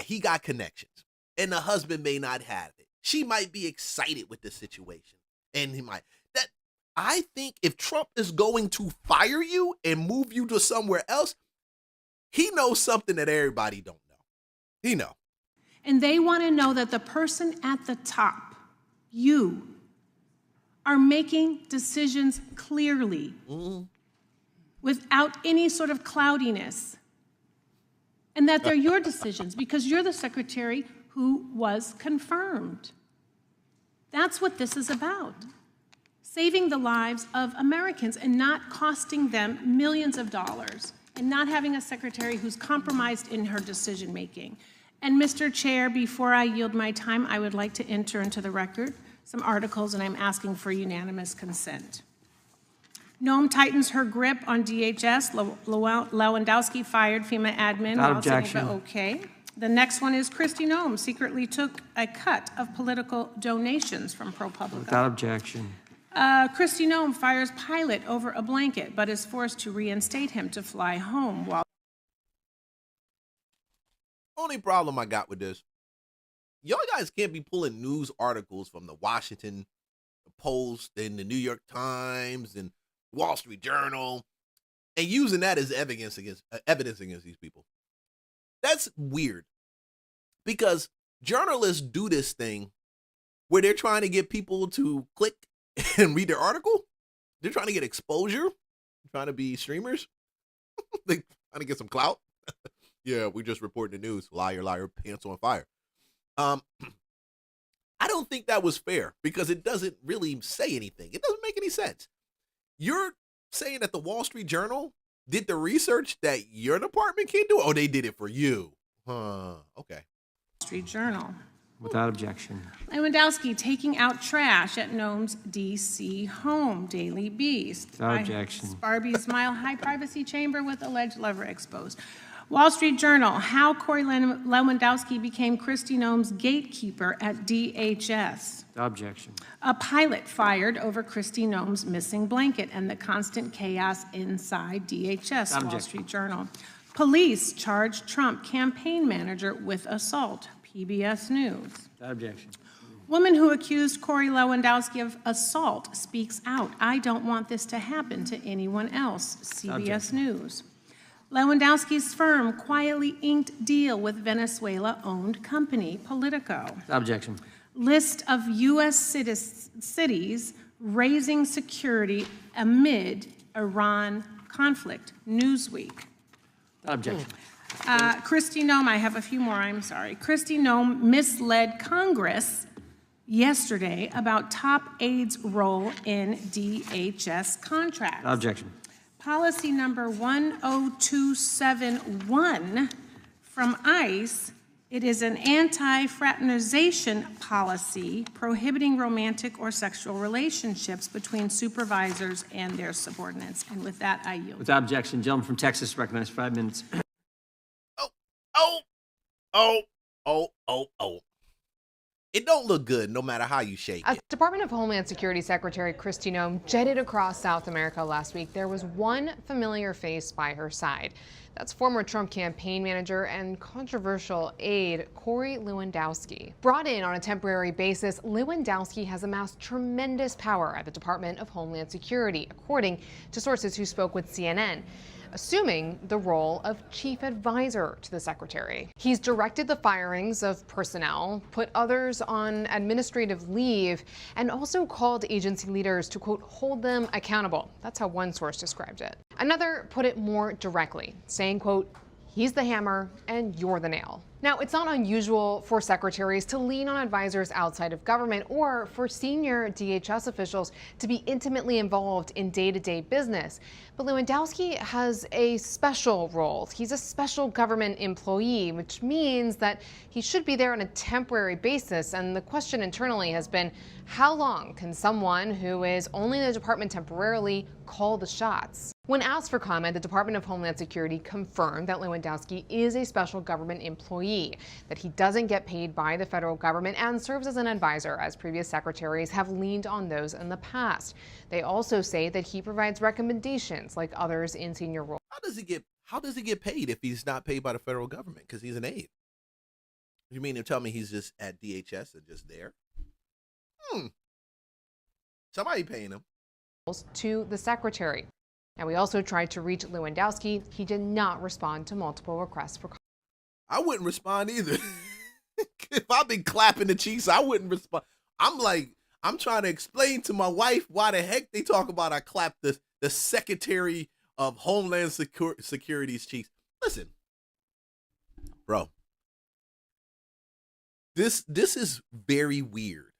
He got connections. And the husband may not have it. She might be excited with the situation. And I think if Trump is going to fire you and move you to somewhere else, he knows something that everybody don't know. He know. And they want to know that the person at the top, you, are making decisions clearly without any sort of cloudiness. And that they're your decisions because you're the secretary who was confirmed. That's what this is about. saving the lives of Americans and not costing them millions of dollars, and not having a secretary who's compromised in her decision-making. And Mr. Chair, before I yield my time, I would like to enter into the record some articles, and I'm asking for unanimous consent. Noem tightens her grip on DHS. Lewandowski fired FEMA admin. Without while sitting- objection. Okay. The next one is Kristi Noem secretly took a cut of political donations from ProPublica. Without objection. Kristi Noem fires pilot over a blanket, but is forced to reinstate him to fly home while Only problem I got with this, y'all guys can't be pulling news articles from the Washington Post and the New York Times and Wall Street Journal and using that as evidence against these people. That's weird, because journalists do this thing where they're trying to get people to click and read their article. They're trying to get exposure, trying to be streamers. They're trying to get some clout. Yeah, we just reported the news. Liar, liar, pants on fire. I don't think that was fair, because it doesn't really say anything. It doesn't make any sense. You're saying that the Wall Street Journal did the research that your department can't do? Oh, they did it for you. Okay. Street Journal. Without objection. Lewandowski taking out trash at Noem's D.C. home, Daily Beast. Without objection. Barbie Smile High Privacy Chamber with alleged lover exposed. Wall Street Journal, how Corey Lewandowski became Kristi Noem's gatekeeper at DHS. Without objection. A pilot fired over Kristi Noem's missing blanket and the constant chaos inside DHS. Without Wall objection. Street Journal. Police charged Trump campaign manager with assault. PBS News. Without objection. Woman who accused Corey Lewandowski of assault speaks out. I don't want this to happen to anyone else. CBS News. Lewandowski's firm quietly inked deal with Venezuela-owned company Politico. Without objection. List of U.S. cities raising security amid Iran conflict. Newsweek. Without objection. Kristi Noem, I have a few more, I'm sorry. Kristi Noem misled Congress yesterday about top aides' role in DHS contracts. Without objection. Policy number 10271 from ICE, it is an anti-fraternization policy prohibiting romantic or sexual relationships between supervisors and their subordinates. And with that, I yield. Without objection. Gentleman from Texas, recognized 5 minutes. Oh. It don't look good no matter how you shake As it. Department of Homeland Security Secretary Kristi Noem jetted across South America last week, there was one familiar face by her side. That's former Trump campaign manager and controversial aide Corey Lewandowski. Brought in on a temporary basis, Lewandowski has amassed tremendous power at the Department of Homeland Security, according to sources who spoke with CNN, assuming the role of chief advisor to the secretary. He's directed the firings of personnel, put others on administrative leave, and also called agency leaders to, quote, hold them accountable. That's how one source described it. Another put it more directly, saying, quote, he's the hammer and you're the nail. Now, it's not unusual for secretaries to lean on advisors outside of government or for senior DHS officials to be intimately involved in day-to-day business. But Lewandowski has a special role. He's a special government employee, which means that he should be there on a temporary basis. And the question internally has been, how long can someone who is only in the department temporarily call the shots? When asked for comment, the Department of Homeland Security confirmed that Lewandowski is a special government employee, that he doesn't get paid by the federal government and serves as an advisor, as previous secretaries have leaned on those in the past. They also say that he provides recommendations like others in senior roles. How does he get paid if he's not paid by the federal government? Because he's an aide. You mean to tell me he's just at DHS and just there? Somebody paying him. To the secretary. Now, we also tried to reach Lewandowski. He did not respond to multiple requests for comment. I wouldn't respond either. If I've been clapping the cheeks, I wouldn't respond. I'm trying to explain to my wife why the heck they talk about I clapped the Secretary of Homeland Security's cheeks. Listen, bro, this is very weird.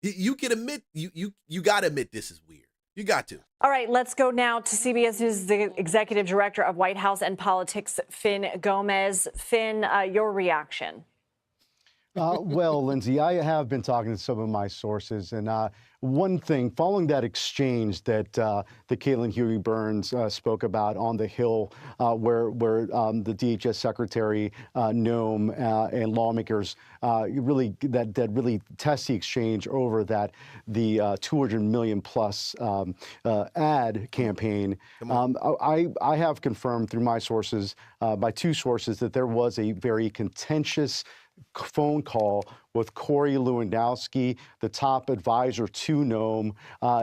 You can admit you got to admit this is weird. You got to. All right, let's go now to CBS News' the executive director of White House and Politics, Finn Gomez. Finn, your reaction. Well, Lindsay, I have been talking to some of my sources, and one thing, following that exchange that Caitlin Huey Burns spoke about on the Hill, where the DHS Secretary Noem and lawmakers really really test the exchange over the 200 million plus ad campaign. I have confirmed through my sources, by two sources, that there was a very contentious phone call with Corey Lewandowski, the top advisor to Noem.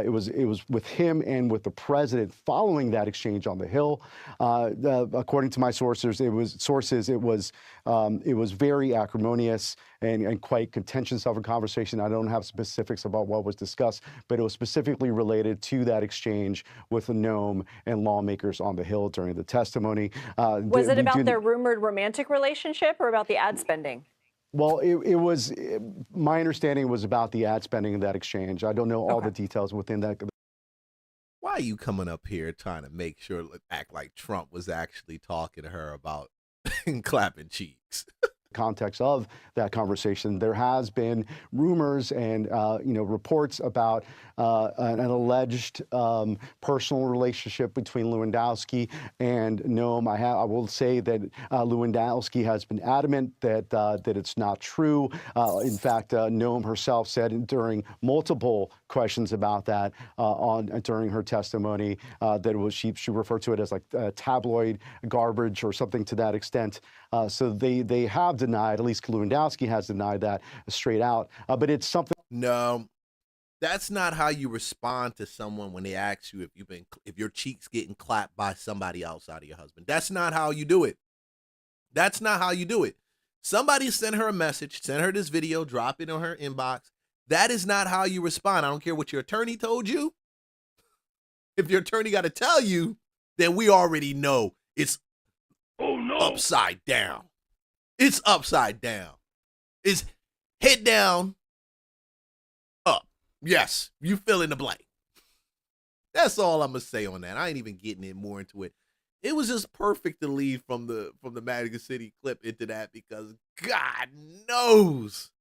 It was with him and with the president following that exchange on the Hill. According to my sources, it was very acrimonious and quite contentious of a conversation. I don't have specifics about what was discussed, but it was specifically related to that exchange with Noem and lawmakers on the Hill during the testimony. Was it about their rumored romantic relationship or about the ad spending? Well, it was, my understanding was about the ad spending in that exchange. I don't know all the details within that. Why are you coming up here trying to make sure, act like Trump was actually talking to her about clapping cheeks? Context of that conversation, there has been rumors and reports about an alleged personal relationship between Lewandowski and Noem. I will say that Lewandowski has been adamant that it's not true. In fact, Noem herself said during multiple questions about that during her testimony that it was she referred to it as like tabloid garbage or something to that extent. So they have denied, at least Lewandowski has denied that straight out. But it's something. No, that's not how you respond to someone when they ask you if your cheeks getting clapped by somebody outside of your husband. That's not how you do it. That's not how you do it. Somebody sent her a message, sent her this video, drop it on her inbox. That is not how you respond. I don't care what your attorney told you. If your attorney got to tell you, then we already know it's upside down. It's upside down. It's head down, up. Yes, you fill in the blank. That's all I'm gonna say on that. I ain't even getting in more into it. It was just perfect to lead from the Magic City clip into that because God knows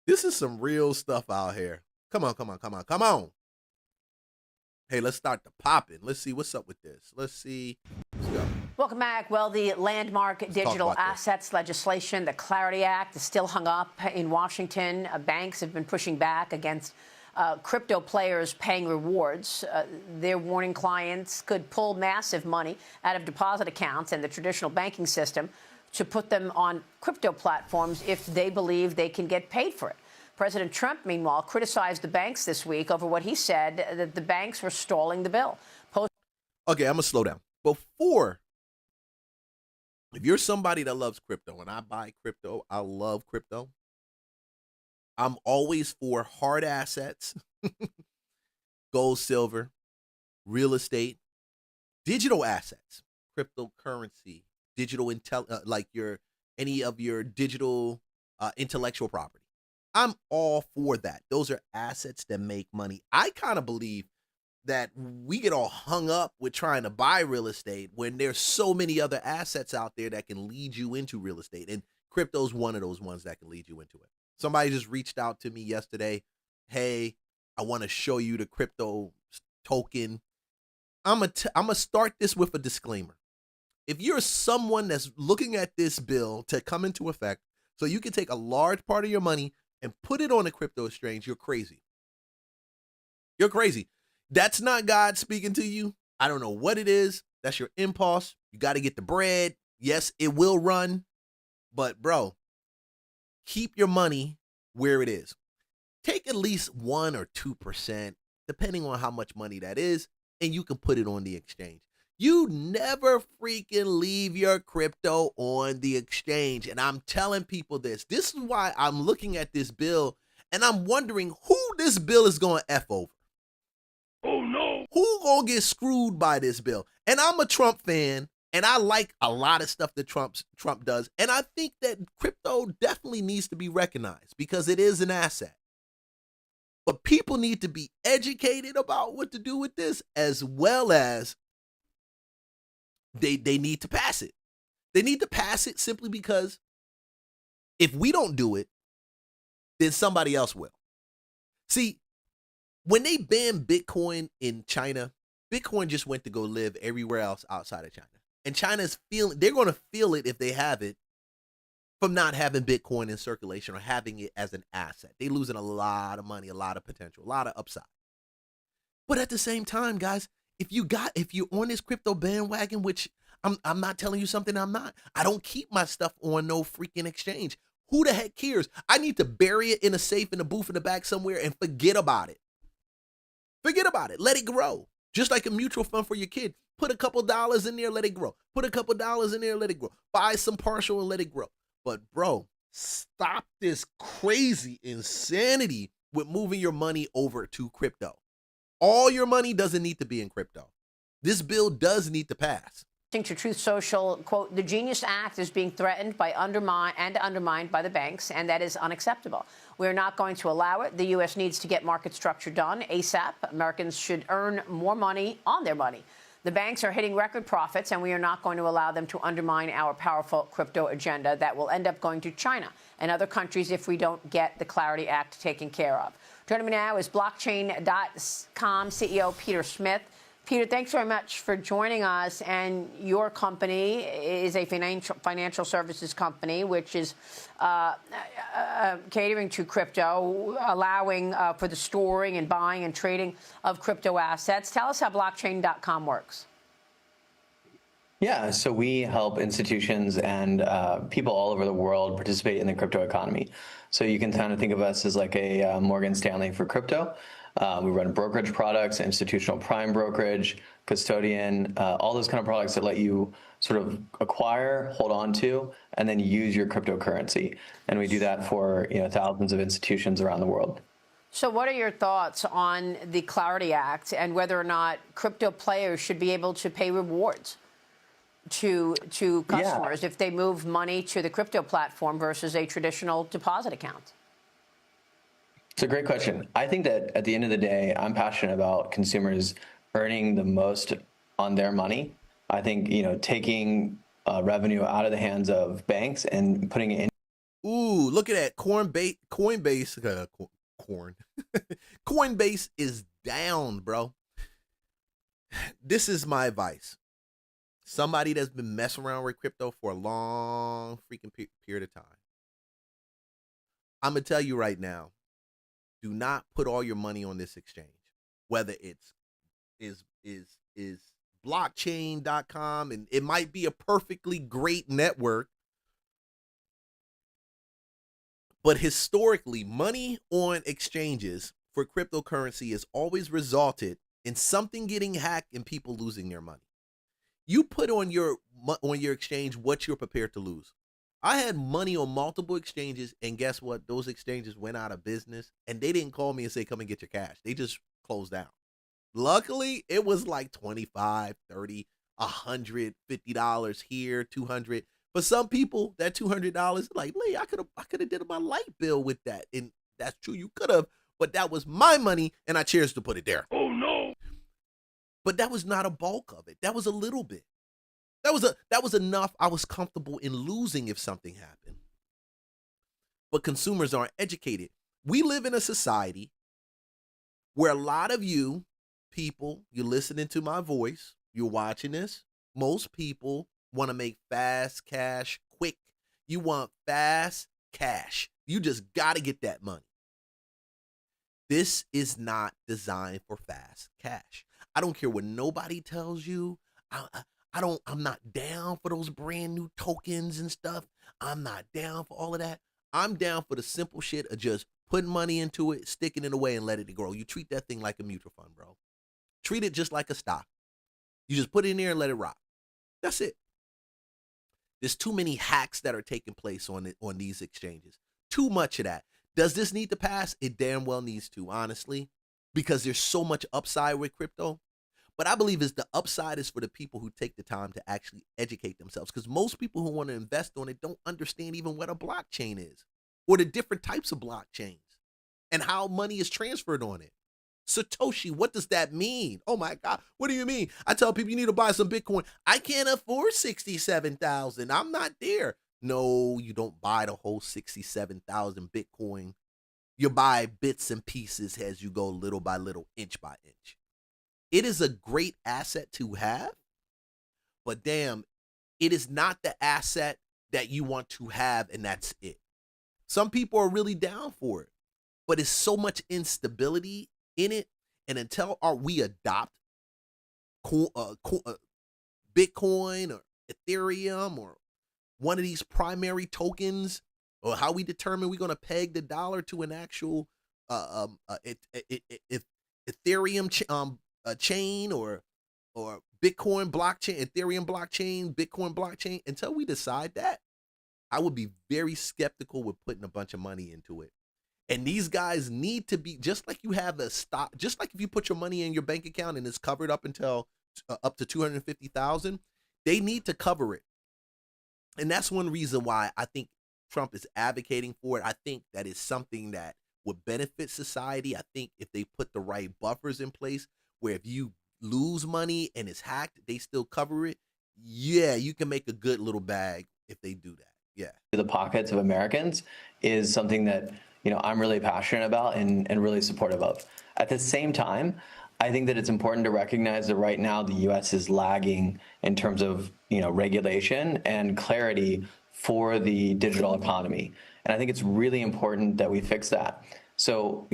this is some real stuff out here. Come on. Hey, let's start the popping. Let's see what's up with this. Let's go. Welcome back. Well, the landmark digital assets legislation, the Clarity Act, is still hung up in Washington. Banks have been pushing back against crypto players paying rewards. They're warning clients could pull massive money out of deposit accounts and the traditional banking system to put them on crypto platforms if they believe they can get paid for it. President Trump, meanwhile, criticized the banks this week over what he said that the banks were stalling the bill. Okay, I'm going to slow down. If you're somebody that loves crypto, and I buy crypto, I love crypto, I'm always for hard assets, gold, silver, real estate, digital assets, cryptocurrency, digital any of your digital intellectual property. I'm all for that. Those are assets that make money. I kind of believe that we get all hung up with trying to buy real estate when there's so many other assets out there that can lead you into real estate. And crypto's one of those ones that can lead you into it. Somebody just reached out to me yesterday. Hey, I want to show you the crypto token. I'm gonna start this with a disclaimer. If you're someone that's looking at this bill to come into effect so you can take a large part of your money and put it on a crypto exchange, you're crazy. You're crazy. That's not God speaking to you. I don't know what it is. That's your impulse. You got to get the bread. Yes, it will run. But, bro, keep your money where it is. Take at least 1 or 2%, depending on how much money that is, and you can put it on the exchange. You never freaking leave your crypto on the exchange. And I'm telling people this. This is why I'm looking at this bill, and I'm wondering who this bill is going to F over. Oh, no. Who going to get screwed by this bill? And I'm a Trump fan, and I like a lot of stuff that Trump does. And I think that crypto definitely needs to be recognized because it is an asset. But people need to be educated about what to do with this, as well as they need to pass it. They need to pass it simply because if we don't do it, then somebody else will. See, when they banned Bitcoin in China, Bitcoin just went to go live everywhere else outside of China. And China's they're going to feel it if they have it from not having Bitcoin in circulation or having it as an asset. They're losing a lot of money, a lot of potential, a lot of upside. But at the same time, guys, if you're on this crypto bandwagon, which I'm not telling you something I'm not. I don't keep my stuff on no freaking exchange. Who the heck cares? I need to bury it in a safe in a booth in the back somewhere and forget about it. Forget about it. Let it grow. Just like a mutual fund for your kid. Put a couple dollars in there, let it grow. Put a couple dollars in there, let it grow. Buy some partial and let it grow. But bro, stop this crazy insanity with moving your money over to crypto. All your money doesn't need to be in crypto. This bill does need to pass. To Truth Social, quote, the Genius Act is being threatened by undermined by the banks, and that is unacceptable. We're not going to allow it. The U.S. needs to get market structure done ASAP. Americans should earn more money on their money. The banks are hitting record profits, and we are not going to allow them to undermine our powerful crypto agenda that will end up going to China and other countries if we don't get the Clarity Act taken care of. Joining me now is blockchain.com CEO Peter Smith. Peter, thanks very much for joining us. And your company is a financial services company, which is catering to crypto, allowing for the storing and buying and trading of crypto assets. Tell us how blockchain.com works. Yeah, so we help institutions and people all over the world participate in the crypto economy. So you can kind of think of us as like a Morgan Stanley for crypto. We run brokerage products, institutional prime brokerage, custodian, all those kind of products that let you sort of acquire, hold on to, and then use your cryptocurrency. And we do that for thousands of institutions around the world. So what are your thoughts on the Clarity Act and whether or not crypto players should be able to pay rewards to customers if they move money to the crypto platform versus a traditional deposit account? It's a great question. I think that at the end of the day, I'm passionate about consumers earning the most on their money. I think, taking revenue out of the hands of banks and putting it in. Ooh, look at that. Coinbase Coinbase is down, bro. This is my advice. Somebody that's been messing around with crypto for a long freaking period of time. I'm going to tell you right now, do not put all your money on this exchange, whether it's is blockchain.com, and it might be a perfectly great network, but historically, money on exchanges for cryptocurrency has always resulted in something getting hacked and people losing their money. You put on your exchange what you're prepared to lose. I had money on multiple exchanges, and guess what? Those exchanges went out of business, and they didn't call me and say, come and get your cash. They just closed down. Luckily, it was like $25, $30, $150 here, $200. For some people, that $200, like, Lee, I could have did my light bill with that. And that's true, you could have, but that was my money, and I chose to put it there. Oh, no. But that was not a bulk of it. That was a little bit. That was enough. I was comfortable in losing if something happened. But consumers aren't educated. We live in a society where a lot of you people, you're listening to my voice, you're watching this. Most people want to make fast cash quick. You want fast cash. You just got to get that money. This is not designed for fast cash. I don't care what nobody tells you. I'm not down for those brand new tokens and stuff. I'm not down for all of that. I'm down for the simple shit of just putting money into it, sticking it away, and letting it grow. You treat that thing like a mutual fund, bro. Treat it just like a stock. You just put it in there and let it rock. That's it. There's too many hacks that are taking place on these exchanges. Too much of that. Does this need to pass? It damn well needs to, honestly, because there's so much upside with crypto. But I believe the upside is for the people who take the time to actually educate themselves, because most people who want to invest on it don't understand even what a blockchain is or the different types of blockchains. and how money is transferred on it. Satoshi, what does that mean? Oh my God, what do you mean? I tell people you need to buy some Bitcoin. I can't afford 67,000. I'm not there. No, you don't buy the whole 67,000 Bitcoin. You buy bits and pieces as you go little by little, inch by inch. It is a great asset to have, but damn, it is not the asset that you want to have and that's it. Some people are really down for it, but it's so much instability in it. And until we adopt Bitcoin or Ethereum or one of these primary tokens, or how we determine we're going to peg the dollar to an actual Ethereum chain or Bitcoin blockchain, Ethereum blockchain, Bitcoin blockchain, until we decide that, I would be very skeptical with putting a bunch of money into it. And these guys need to be, just like you have a stock, just like if you put your money in your bank account and it's covered up until up to 250,000, they need to cover it. And that's one reason why I think Trump is advocating for it. I think that is something that would benefit society. I think if they put the right buffers in place, where if you lose money and it's hacked, they still cover it. Yeah, you can make a good little bag if they do that. Yeah. The pockets of Americans is something that, I'm really passionate about and really supportive of. At the same time, I think that it's important to recognize that right now the U.S. is lagging in terms of, regulation and clarity for the digital economy. And I think it's really important that we fix that. So,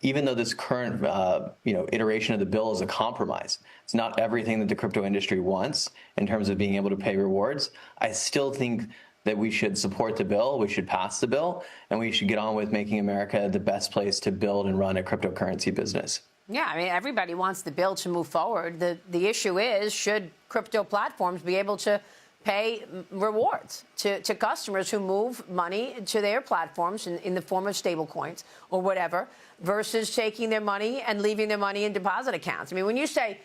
even though this current, iteration of the bill is a compromise, it's not everything that the crypto industry wants in terms of being able to pay rewards. I still think that we should support the bill, we should pass the bill, and we should get on with making America the best place to build and run a cryptocurrency business. Yeah, I mean, everybody wants the bill to move forward. The issue is, should crypto platforms be able to pay rewards to customers who move money to their platforms in the form of stable coins or whatever, versus taking their money and leaving their money in deposit accounts? I mean, when you say,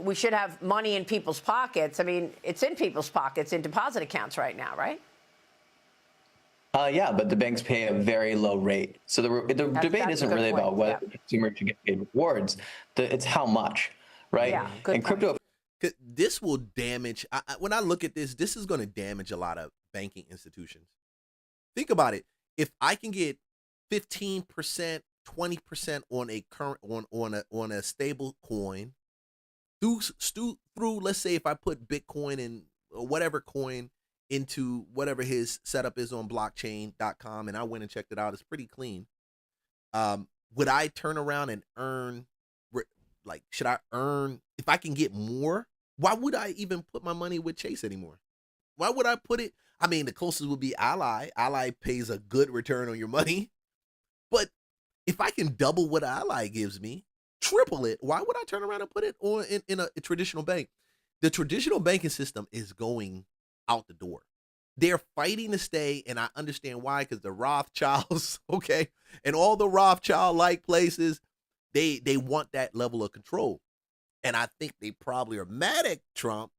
we should have money in people's pockets, I mean, it's in people's pockets in deposit accounts right now, right? Yeah, but the banks pay a very low rate. So the debate isn't really about whether the consumer should get paid rewards. It's how much, right? Yeah, good and crypto. This will damage, when I look at this is going to damage a lot of banking institutions. Think about it. If I can get 15%, 20% on a current on a stable coin through, let's say if I put Bitcoin in or whatever coin into whatever his setup is on blockchain.com, and I went and checked it out, it's pretty clean. Would I turn around and earn, should I earn, if I can get more, why would I even put my money with Chase anymore? Why would I put it? I mean, the closest would be Ally. Ally pays a good return on your money. But if I can double what Ally gives me, triple it, why would I turn around and put it on in a traditional bank? The traditional banking system is going out the door. They're fighting to stay, and I understand why, because the Rothschilds, okay, and all the Rothschild-like places, they want that level of control. And I think they probably are mad at Trump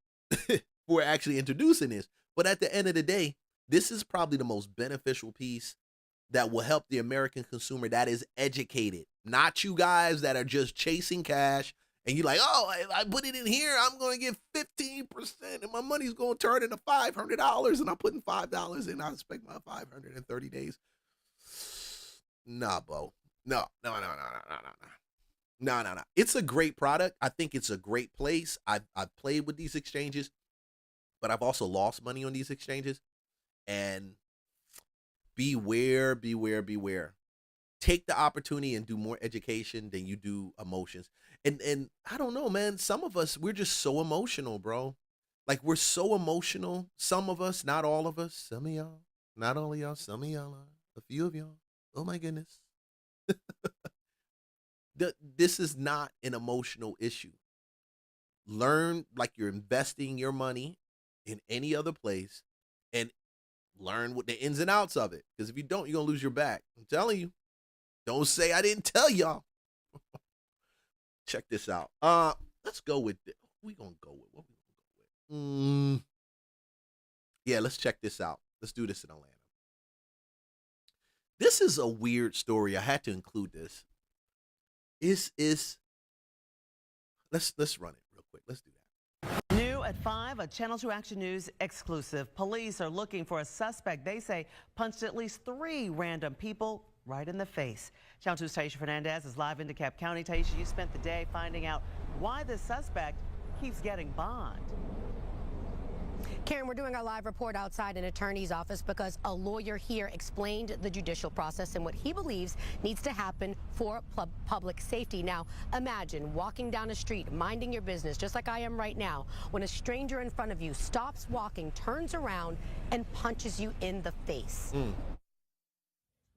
for actually introducing this. But at the end of the day, this is probably the most beneficial piece that will help the American consumer that is educated. Not you guys that are just chasing cash and you're like, oh, I put it in here, I'm going to get 15% and my money's going to turn into $500 and I'm putting $5 in. I expect my 500 in 30 days. Nah, Bo. No. It's a great product. I think it's a great place. I've played with these exchanges, but I've also lost money on these exchanges. And beware. Take the opportunity and do more education than you do emotions. And I don't know, man. Some of us, we're just so emotional, bro. Like, we're so emotional. Some of us, not all of us. Some of y'all, not all of y'all. Some of y'all are. A few of y'all. Oh my goodness. This is not an emotional issue. Learn like you're investing your money in any other place and learn what the ins and outs of it. Because if you don't, you're going to lose your back. I'm telling you. Don't say I didn't tell y'all. Check this out. Let's go with this. What we going to go with? Yeah, let's check this out. Let's do this in Atlanta. This is a weird story. I had to include this. Let's run it real quick. Let's do that. New at 5, a Channel 2 Action News exclusive. Police are looking for a suspect they say punched at least 3 random people right in the face. Channel 2's Taisha Fernandez is live in DeKalb County. Taisha, you spent the day finding out why this suspect keeps getting bond. Karen, we're doing our live report outside an attorney's office because a lawyer here explained the judicial process and what he believes needs to happen for public safety. Now, imagine walking down a street, minding your business, just like I am right now, when a stranger in front of you stops walking, turns around, and punches you in the face.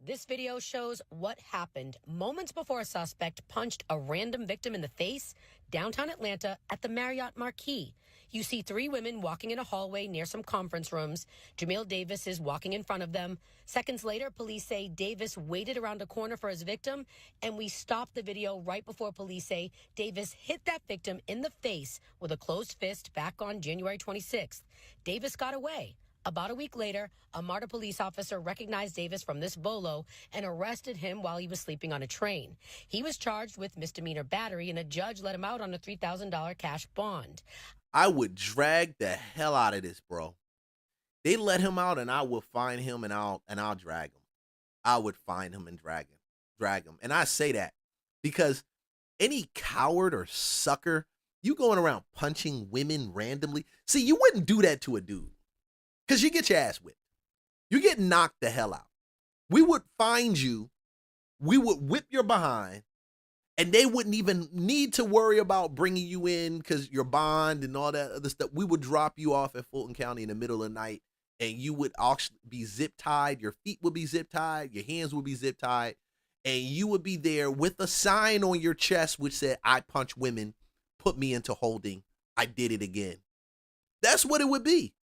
This video shows what happened moments before a suspect punched a random victim in the face downtown Atlanta at the Marriott Marquis. You see 3 women walking in a hallway near some conference rooms. Jamil Davis is walking in front of them. Seconds later, police say Davis waited around a corner for his victim, and we stopped the video right before police say Davis hit that victim in the face with a closed fist back on January 26th. Davis got away. About a week later, a MARTA police officer recognized Davis from this bolo and arrested him while he was sleeping on a train. He was charged with misdemeanor battery, and a judge let him out on a $3,000 cash bond. I would drag the hell out of this, bro. They let him out, and I will find him, and I'll drag him. I would find him and drag him. And I say that because any coward or sucker, you going around punching women randomly. See, you wouldn't do that to a dude. Because you get your ass whipped. You get knocked the hell out. We would find you. We would whip your behind. And they wouldn't even need to worry about bringing you in because your bond and all that other stuff. We would drop you off at Fulton County in the middle of the night. And you would actually be zip tied. Your feet would be zip tied. Your hands would be zip tied. And you would be there with a sign on your chest which said, "I punch women. Put me into holding. I did it again." That's what it would be.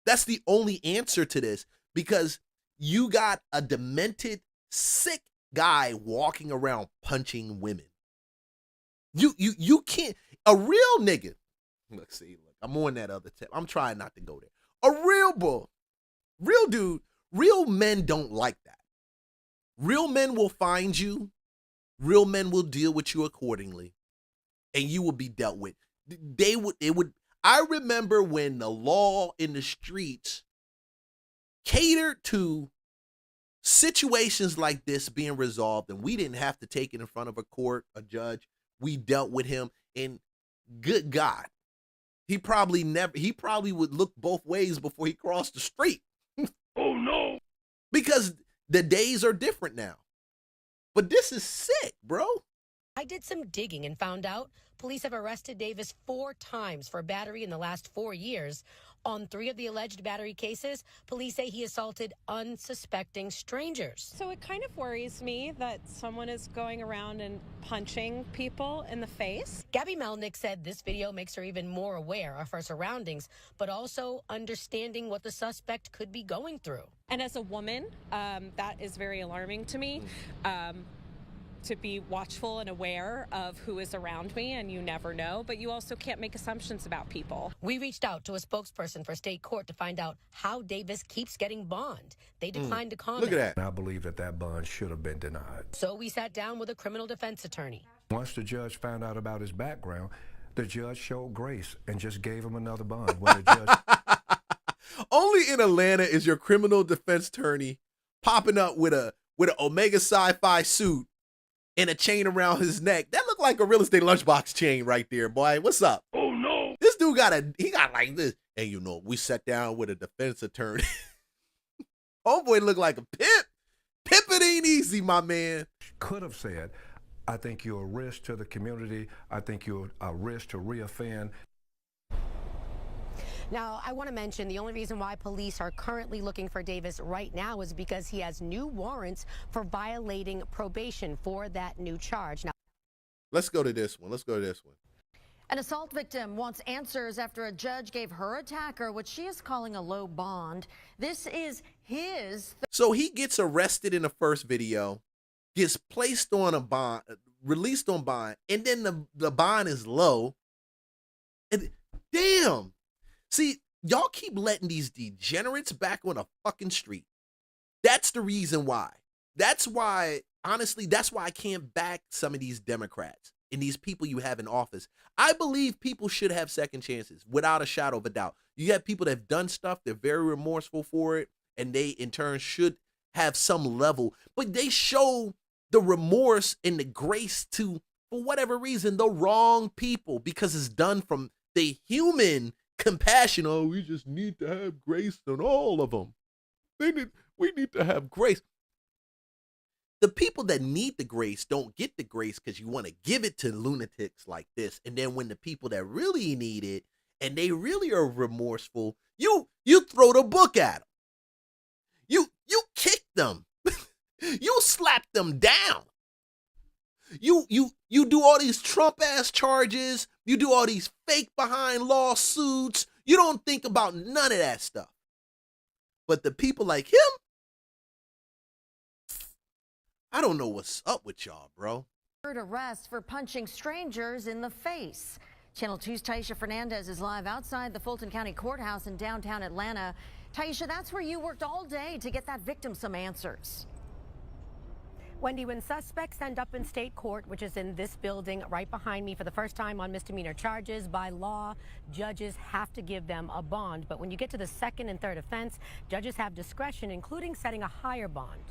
That's the only answer to this, because you got a demented, sick guy walking around punching women. You can't. A real nigga. Look, I'm on that other tip. I'm trying not to go there. A real dude, real men don't like that. Real men will find you. Real men will deal with you accordingly, and you will be dealt with. It would. I remember when the law in the streets catered to situations like this being resolved, and we didn't have to take it in front of a court, a judge. We dealt with him, and good God, he probably would look both ways before he crossed the street. Oh no. Because the days are different now. But this is sick, bro. I did some digging and found out police have arrested Davis 4 times for battery in the last 4 years. On 3 of the alleged battery cases, police say he assaulted unsuspecting strangers. So it kind of worries me that someone is going around and punching people in the face. Gabby Melnick said this video makes her even more aware of her surroundings, but also understanding what the suspect could be going through. And as a woman, that is very alarming to me. To be watchful and aware of who is around me, and you never know, but you also can't make assumptions about people. We reached out to a spokesperson for state court to find out how Davis keeps getting bond. They declined to comment. Look at that. I believe that bond should have been denied. So we sat down with a criminal defense attorney. Once the judge found out about his background, the judge showed grace and just gave him another bond. When the judge Only in Atlanta is your criminal defense attorney popping up with an Omega Sci-Fi suit and a chain around his neck. That looked like a real estate lunchbox chain right there, boy. What's up? Oh no. This dude got like this. And you know, we sat down with a defense attorney. Homeboy looked like a pimp. Pimping ain't easy, my man. could have said, I think you're a risk to the community. I think you're a risk to reoffend. Now, I want to mention the only reason why police are currently looking for Davis right now is because he has new warrants for violating probation for that new charge. Now, let's go to this one. An assault victim wants answers after a judge gave her attacker what she is calling a low bond. This is his. So he gets arrested in the first video, gets placed on a bond, released on bond, and then the bond is low. And damn. See, y'all keep letting these degenerates back on the fucking street. That's the reason why. That's why, honestly, that's why I can't back some of these Democrats and these people you have in office. I believe people should have second chances without a shadow of a doubt. You have people that have done stuff, they're very remorseful for it, and they in turn should have some level, but they show the remorse and the grace to, for whatever reason, the wrong people because it's done from the human compassion. Oh, we just need to have grace on all of them. We need to have grace. The people that need the grace don't get the grace because you want to give it to lunatics like this. And then when the people that really need it and they really are remorseful, you throw the book at them. You kick them. You slap them down. You do all these Trump ass charges. You do all these fake behind lawsuits. You don't think about none of that stuff. But the people like him, I don't know what's up with y'all, bro. Arrest for punching strangers in the face. Channel 2's Taisha Fernandez is live outside the Fulton County Courthouse in downtown Atlanta. Taisha, that's where you worked all day to get that victim some answers. Wendy, when suspects end up in state court, which is in this building right behind me for the first time on misdemeanor charges, by law, judges have to give them a bond. But when you get to the second and third offense, judges have discretion, including setting a higher bond.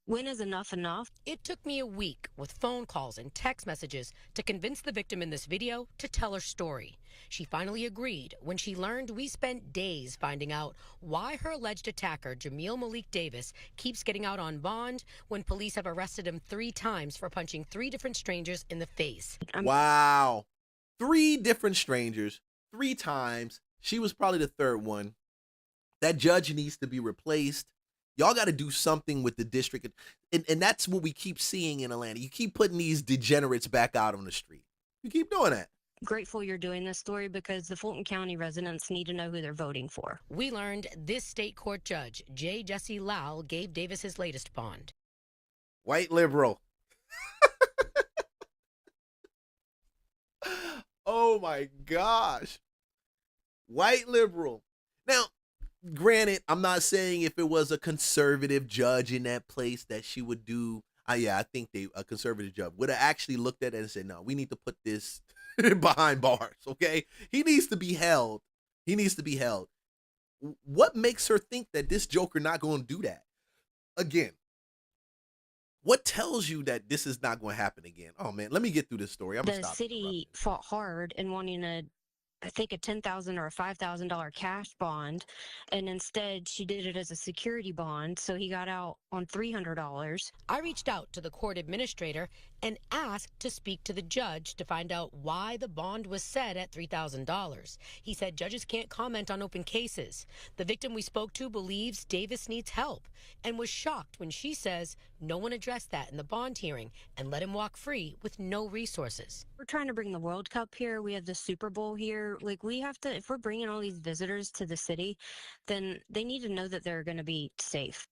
When is enough enough? It took me a week with phone calls and text messages to convince the victim in this video to tell her story. She finally agreed when she learned we spent days finding out why her alleged attacker, Jamil Malik Davis, keeps getting out on bond when police have arrested him 3 times for punching 3 different strangers in the face. Wow. 3 different strangers, 3 times. She was probably the third one. That judge needs to be replaced. Y'all got to do something with the district. And that's what we keep seeing in Atlanta. You keep putting these degenerates back out on the street. You keep doing that. Grateful you're doing this story because the Fulton County residents need to know who they're voting for. We learned this state court judge, J. Jesse Lowell, gave Davis his latest bond. White liberal. Oh my gosh. White liberal. Now, granted, I'm not saying if it was a conservative judge in that place that she would do. I think a conservative judge would have actually looked at it and said, no, we need to put this behind bars, okay? He needs to be held. He needs to be held. What makes her think that this joker not going to do that? Again, what tells you that this is not going to happen again? Oh, man, let me get through this story. I'm The city fought hard in wanting I think a $10,000 or a $5,000 cash bond, and instead she did it as a security bond, so he got out on $300. I reached out to the court administrator and asked to speak to the judge to find out why the bond was set at $3,000. He said judges can't comment on open cases. The victim we spoke to believes Davis needs help and was shocked when she says no one addressed that in the bond hearing and let him walk free with no resources. We're trying to bring the World Cup here. We have the Super Bowl here. Like, we have to, if we're bringing all these visitors to the city, then they need to know that they're going to be safe.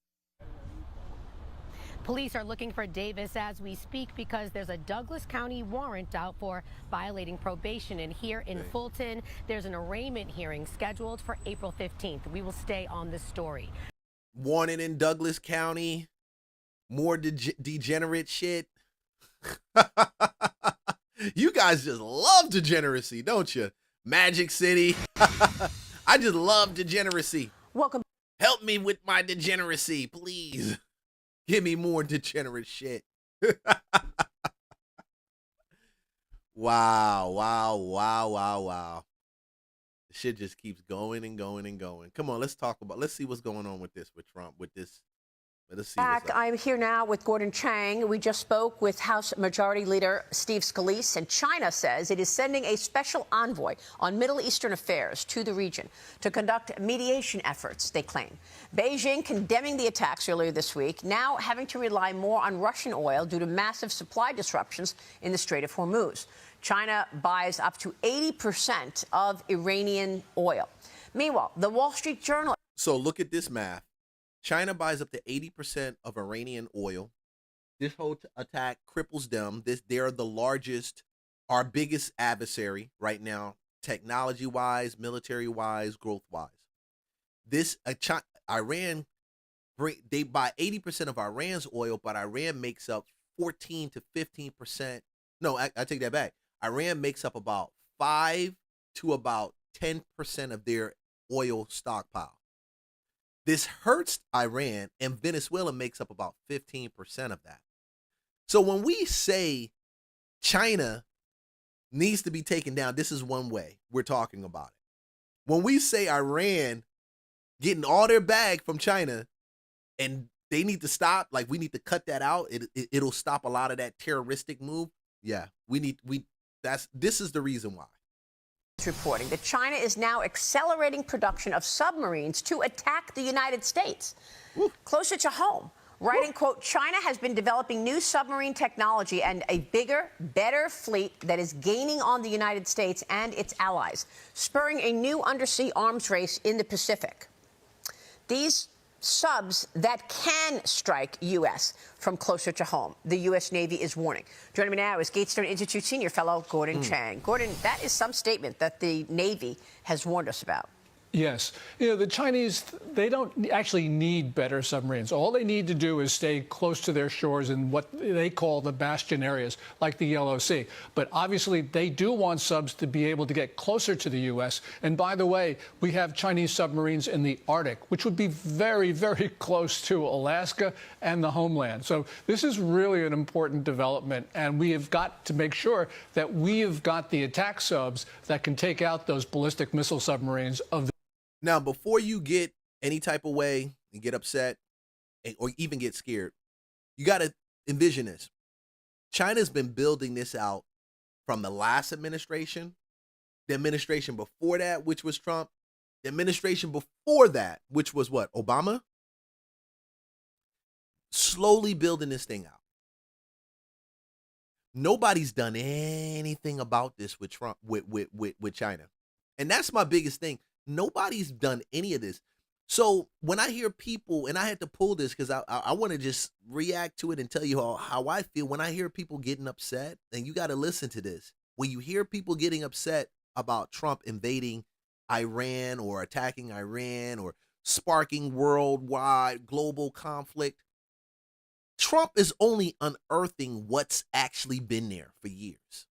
Police are looking for Davis as we speak because there's a Douglas County warrant out for violating probation. And here in Fulton, there's an arraignment hearing scheduled for April 15th. We will stay on this story. Wanted in Douglas County. More degenerate shit. You guys just love degeneracy, don't you? Magic City. I just love degeneracy. Welcome. Help me with my degeneracy, please. Give me more degenerate shit. Wow. The shit just keeps going and going and going. Come on, let's see what's going on with Trump, with this. Let's see. I'm here now with Gordon Chang. We just spoke with House Majority Leader Steve Scalise, and China says it is sending a special envoy on Middle Eastern affairs to the region to conduct mediation efforts, they claim. Beijing condemning the attacks earlier this week, now having to rely more on Russian oil due to massive supply disruptions in the Strait of Hormuz. China buys up to 80% of Iranian oil. Meanwhile, the Wall Street Journal. So look at this math. China buys up to 80% of Iranian oil. This whole attack cripples them. They're the largest, our biggest adversary right now, technology-wise, military-wise, growth-wise. Iran they buy 80% of Iran's oil, but Iran makes up 14 to 15%. No, I take that back. Iran makes up about 5 to about 10% of their oil stockpile. This hurts Iran, and Venezuela makes up about 15% of that. So when we say China needs to be taken down, this is one way we're talking about it. When we say Iran getting all their bag from China and they need to stop, like we need to cut that out, it'll stop a lot of that terroristic move. Yeah, this is the reason why. Reporting that China is now accelerating production of submarines to attack the United States. Closer to home, writing, quote, China has been developing new submarine technology and a bigger, better fleet that is gaining on the United States and its allies, spurring a new undersea arms race in the Pacific. These subs that can strike U.S. from closer to home, the U.S. Navy is warning. Joining me now is Gatestone Institute senior fellow Gordon Chang. Gordon, that is some statement that the Navy has warned us about. Yes. You know, the Chinese, they don't actually need better submarines. All they need to do is stay close to their shores in what they call the bastion areas, like the Yellow Sea. But obviously, they do want subs to be able to get closer to the U.S. And by the way, we have Chinese submarines in the Arctic, which would be very, very close to Alaska and the homeland. So this is really an important development. And we have got to make sure that we have got the attack subs that can take out those ballistic missile submarines of the. Now, before you get any type of way and get upset or even get scared, you got to envision this. China's been building this out from the last administration, the administration before that, which was Trump, the administration before that, which was what, Obama? Slowly building this thing out. Nobody's done anything about this with Trump, with China. And that's my biggest thing. Nobody's done any of this. So when I hear people, and I had to pull this because I want to just react to it and tell you how I feel when I hear people getting upset, and you got to listen to this. When you hear people getting upset about Trump invading Iran or attacking Iran or sparking worldwide global conflict, Trump is only unearthing what's actually been there for years,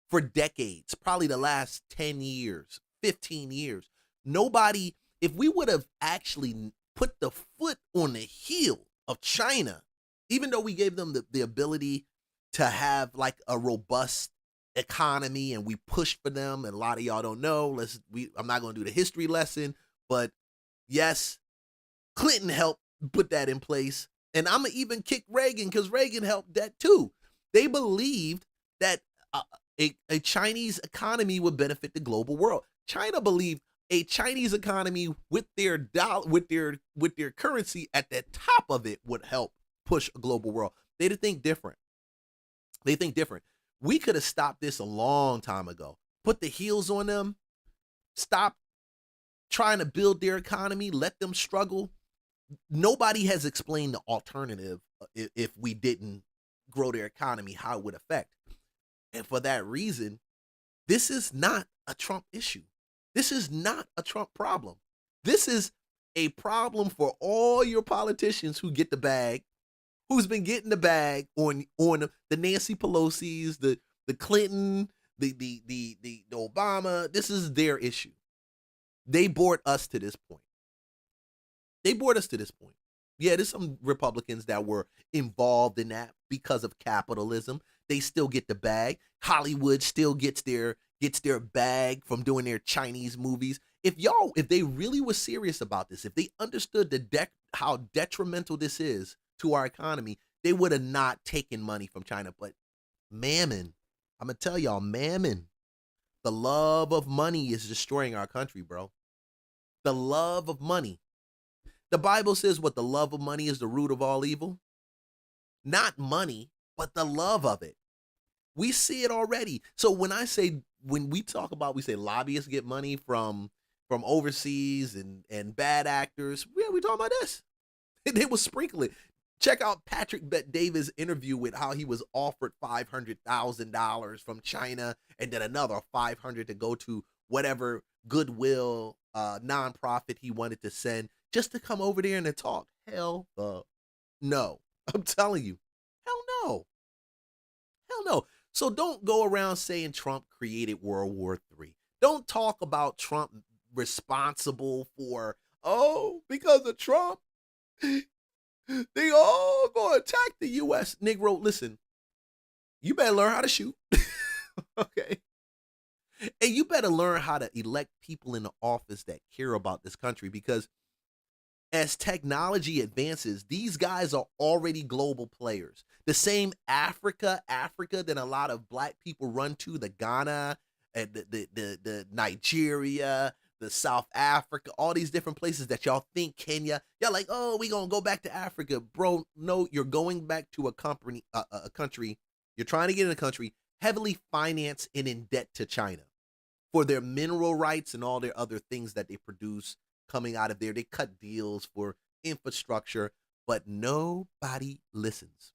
for decades, probably the last 10 years, 15 years. Nobody, if we would have actually put the foot on the heel of China, even though we gave them the ability to have like a robust economy and we pushed for them, and a lot of y'all don't know, I'm not going to do the history lesson, but yes, Clinton helped put that in place. And I'm going to even kick Reagan because Reagan helped that too. They believed that a Chinese economy would benefit the global world. China believed a Chinese economy with their dollar, with their currency at the top of it would help push a global world. They think different. They think different. We could have stopped this a long time ago. Put the heels on them. Stop trying to build their economy. Let them struggle. Nobody has explained the alternative if we didn't grow their economy, how it would affect. And for that reason, this is not a Trump issue. This is not a Trump problem. This is a problem for all your politicians who get the bag, who's been getting the bag on the Nancy Pelosi's, the Clinton, the Obama. This is their issue. They brought us to this point. Yeah, there's some Republicans that were involved in that because of capitalism. They still get the bag. Hollywood still gets their bag from doing their Chinese movies. If they really were serious about this, if they understood how detrimental this is to our economy, they would have not taken money from China. But mammon, I'm gonna tell y'all, mammon, the love of money is destroying our country, bro. The love of money. The Bible says what the love of money is the root of all evil. Not money, but the love of it. We see it already. So when we say lobbyists get money from overseas and bad actors, yeah, we talking about this. They was sprinkling. Check out Patrick Bet-David's interview with how he was offered $500,000 from China and then another $500 to go to whatever goodwill nonprofit he wanted to send just to come over there and to talk. Hell no. I'm telling you. Hell no. Hell no. So don't go around saying Trump created World War III. Don't talk about Trump responsible for, because of Trump, they all going to attack the U.S. Negro, listen, you better learn how to shoot. Okay. And you better learn how to elect people in the office that care about this country, because as technology advances, these guys are already global players. The same Africa that a lot of black people run to, the Ghana and the Nigeria, the South Africa, all these different places that y'all think Kenya, y'all like, oh, we gonna go back to Africa. Bro, no, you're going back to a country, you're trying to get in a country heavily financed and in debt to China for their mineral rights and all their other things that they produce coming out of there. They cut deals for infrastructure, but nobody listens.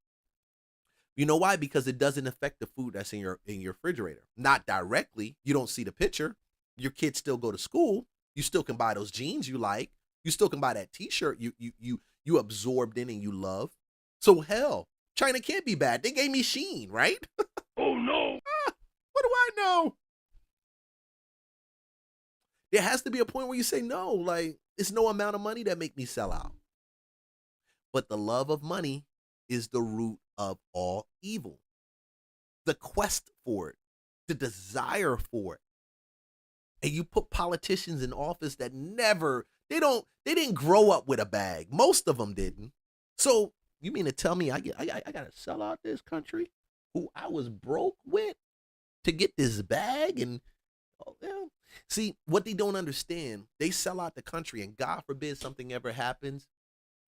You know why? Because it doesn't affect the food that's in your refrigerator. Not directly. You don't see the picture. Your kids still go to school. You still can buy those jeans you like. You still can buy that t-shirt you absorbed in and you love. So hell, China can't be bad. They gave me Shein, right? Oh no. What do I know? There has to be a point where you say no. Like, it's no amount of money that make me sell out. But the love of money is the root of all evil. The quest for it, the desire for it. And you put politicians in office that they didn't grow up with a bag. Most of them didn't. So you mean to tell me I gotta sell out this country who I was broke with to get this bag? And see, what they don't understand, they sell out the country, and God forbid something ever happens.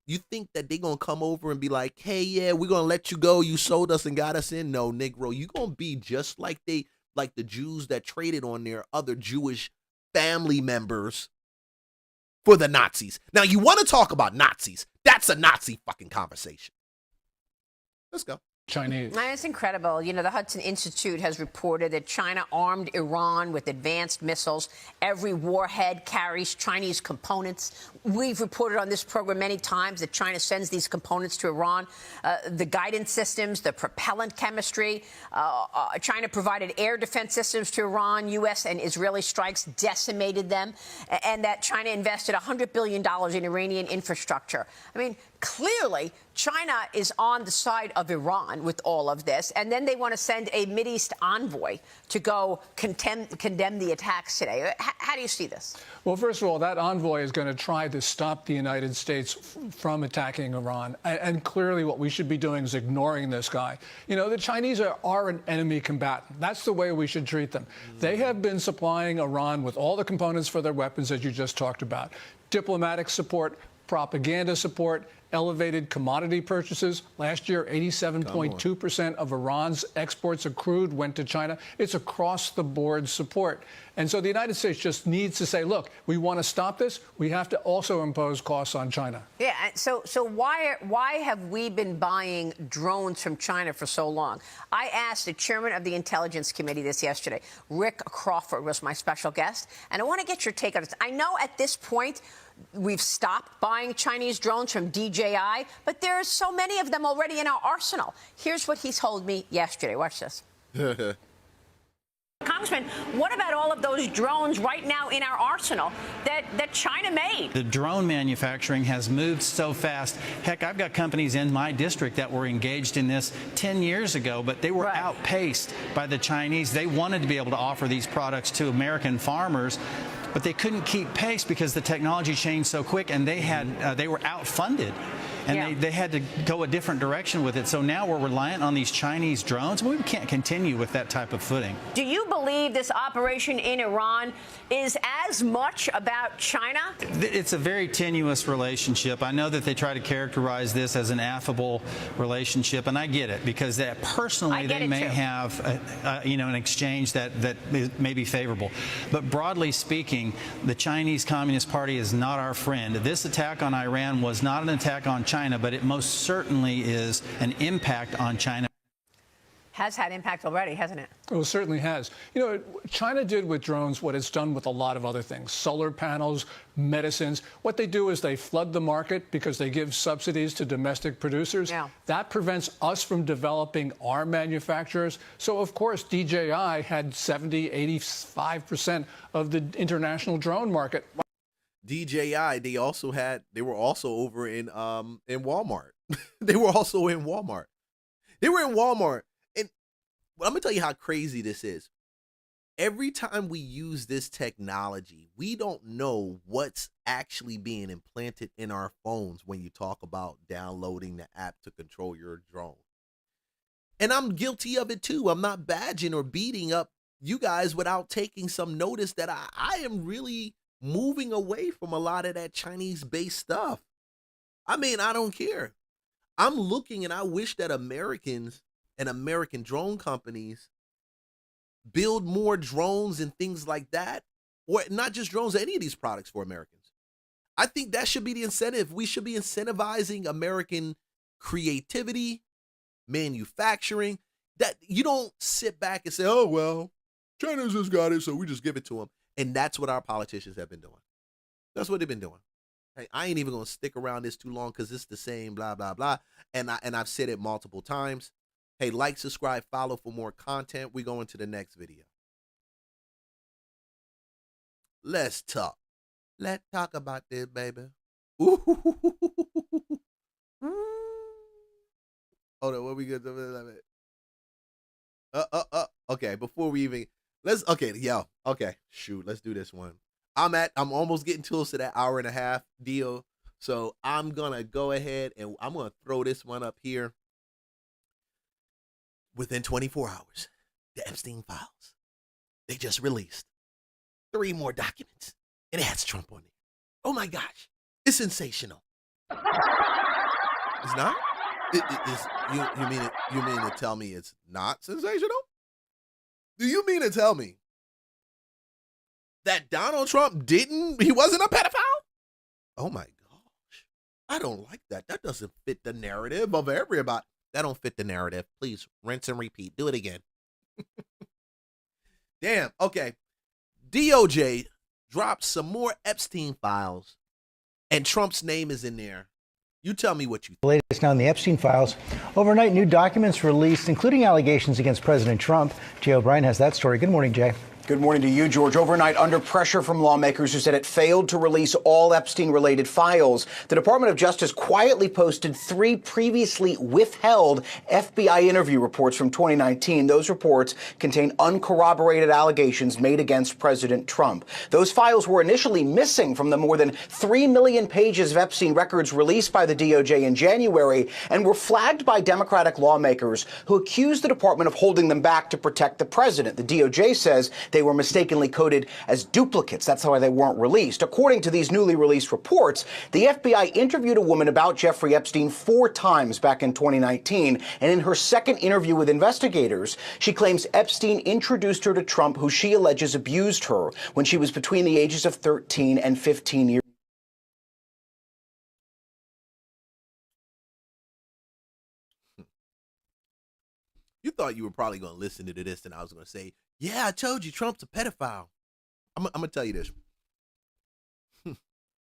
You think that they're going to come over and be like, hey, yeah, we're going to let you go. You sold us and got us in. No, Negro, you're going to be just like the Jews that traded on their other Jewish family members for the Nazis. Now, you want to talk about Nazis. That's a Nazi fucking conversation. Let's go. Chinese. It's incredible. You know, the Hudson Institute has reported that China armed Iran with advanced missiles. Every warhead carries Chinese components. We've reported on this program many times that China sends these components to Iran. The guidance systems, the propellant chemistry. China provided air defense systems to Iran. U.S. and Israeli strikes decimated them. And that China invested $100 billion in Iranian infrastructure. I mean, clearly, China is on the side of Iran with all of this, and then they want to send a Mideast envoy to go condemn the attacks today. How do you see this? Well, first of all, that envoy is going to try to stop the United States from attacking Iran, and clearly what we should be doing is ignoring this guy. You know, the Chinese are an enemy combatant. That's the way we should treat them. They have been supplying Iran with all the components for their weapons, as you just talked about. Diplomatic support, propaganda support, elevated commodity purchases. Last year, 87.2% of Iran's exports of crude went to China. It's across-the-board support. And so the United States just needs to say, look, we want to stop this. We have to also impose costs on China. Yeah, so why have we been buying drones from China for so long? I asked the chairman of the Intelligence Committee this yesterday. Rick Crawford was my special guest, and I want to get your take on this. I know at this point, we've stopped buying Chinese drones from DJI, but there are so many of them already in our arsenal. Here's what he told me yesterday. Watch this. Congressman, what about all of those drones right now in our arsenal that China made? The drone manufacturing has moved so fast. Heck, I've got companies in my district that were engaged in this 10 years ago, but they were outpaced by the Chinese. They wanted to be able to offer these products to American farmers, but they couldn't keep pace because the technology changed so quick, and they were outfunded. And they had to go a different direction with it. So now we're reliant on these Chinese drones. We can't continue with that type of footing. Do you believe this operation in Iran is as much about China? It's a very tenuous relationship. I know that they try to characterize this as an affable relationship, and I get it, because that personally they may have an exchange that may be favorable. But broadly speaking, the Chinese Communist Party is not our friend. This attack on Iran was not an attack on China, but it most certainly is an impact on China. has had impact already, hasn't it? Well, it certainly has. You know, China did with drones what it's done with a lot of other things, solar panels, medicines. What they do is they flood the market because they give subsidies to domestic producers. Yeah. That prevents us from developing our manufacturers. So, of course, DJI had 70, 85% of the international drone market. DJI, they were also over in Walmart. They were also in Walmart. They were in Walmart. And I'm gonna tell you how crazy this is. Every time we use this technology, we don't know what's actually being implanted in our phones when you talk about downloading the app to control your drone. And I'm guilty of it too. I'm not badging or beating up you guys without taking some notice that I am really moving away from a lot of that Chinese-based stuff. I mean, I don't care. I'm looking and I wish that Americans and American drone companies build more drones and things like that, or not just drones, any of these products for Americans. I think that should be the incentive. We should be incentivizing American creativity, manufacturing, that you don't sit back and say, oh, well, China's just got it, so we just give it to them. And that's what our politicians have been doing. That's what they've been doing. Hey, I ain't even going to stick around this too long because it's the same blah, blah, blah. And I've said it multiple times. Hey, like, subscribe, follow for more content. We go into the next video. Let's talk. Let's talk about this, baby. Ooh. Hold on, what we get? Okay, before we even shoot, let's do this one. I'm almost getting close to that hour and a half deal. So I'm gonna go ahead and I'm gonna throw this one up here. Within 24 hours, the Epstein files, they just released 3 more documents, and it has Trump on it. Oh my gosh, it's sensational. It's not? You mean to tell me it's not sensational? Do you mean to tell me that Donald Trump he wasn't a pedophile? Oh my gosh, I don't like that. That doesn't fit the narrative of everybody. That don't fit the narrative. Please rinse and repeat. Do it again. Damn. Okay. DOJ dropped some more Epstein files, and Trump's name is in there. You tell me what you think. The latest now in the Epstein files. Overnight, new documents released, including allegations against President Trump. Jay O'Brien has that story. Good morning, Jay. Good morning to you, George. Overnight, under pressure from lawmakers who said it failed to release all Epstein-related files, the Department of Justice quietly posted 3 previously withheld FBI interview reports from 2019. Those reports contain uncorroborated allegations made against President Trump. Those files were initially missing from the more than 3 million pages of Epstein records released by the DOJ in January and were flagged by Democratic lawmakers who accused the department of holding them back to protect the president. The DOJ says they were mistakenly coded as duplicates. That's why they weren't released. According to these newly released reports, the FBI interviewed a woman about Jeffrey Epstein 4 times back in 2019. And in her second interview with investigators, she claims Epstein introduced her to Trump, who she alleges abused her when she was between the ages of 13 and 15 years. You thought you were probably going to listen to this and I was going to say, yeah, I told you Trump's a pedophile. I'm going to tell you this.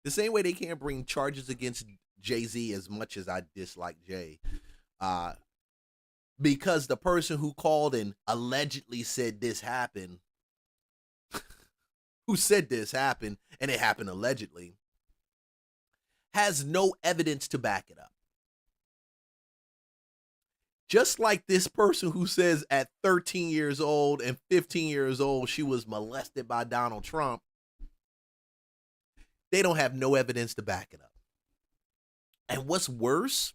The same way they can't bring charges against Jay-Z as much as I dislike Jay. Because the person who called and allegedly said this happened, who said this happened, and it happened allegedly, has no evidence to back it up. Just like this person who says at 13 years old and 15 years old, she was molested by Donald Trump. They don't have no evidence to back it up. And what's worse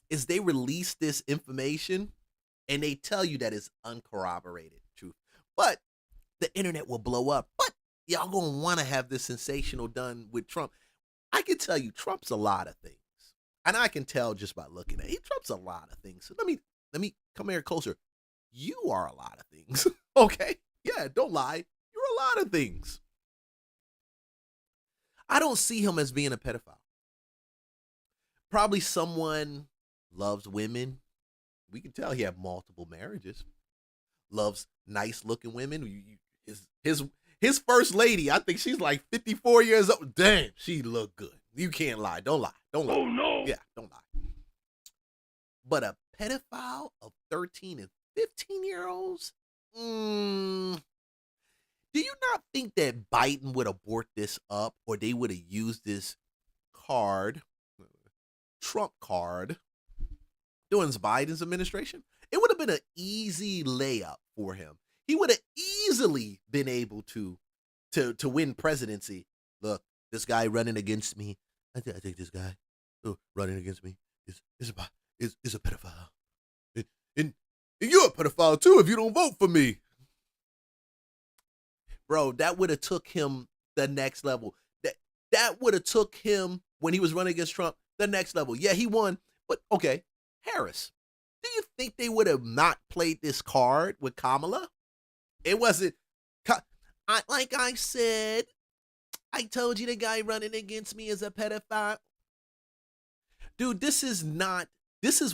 is they release this information and they tell you that it's uncorroborated truth. But the internet will blow up. But y'all gonna want to have this sensational done with Trump. I can tell you Trump's a lot of things. And I can tell just by looking at it. Trump's a lot of things. So let me come here closer. You are a lot of things. Okay? Yeah, don't lie. You're a lot of things. I don't see him as being a pedophile. Probably someone loves women, We can tell he had multiple marriages. Loves nice looking women. His first lady, I think she's like 54 years old. Damn, she looked good. You can't lie. Don't lie. Don't lie. Oh, no. Yeah, don't lie. But a pedophile of 13 and 15-year-olds? Do you not think that Biden would abort this up, or they would have used this card, Trump card, during Biden's administration? It would have been an easy layup for him. He would have easily been able to win presidency. Look, this guy running against me. I think this guy running against me is a pedophile. And you're a pedophile too if you don't vote for me. Bro, that would have took him the next level. That would have took him, when he was running against Trump, the next level. Yeah, he won, but okay, Harris. Do you think they would have not played this card with Kamala? It wasn't, like I said, I told you the guy running against me is a pedophile. Dude, this is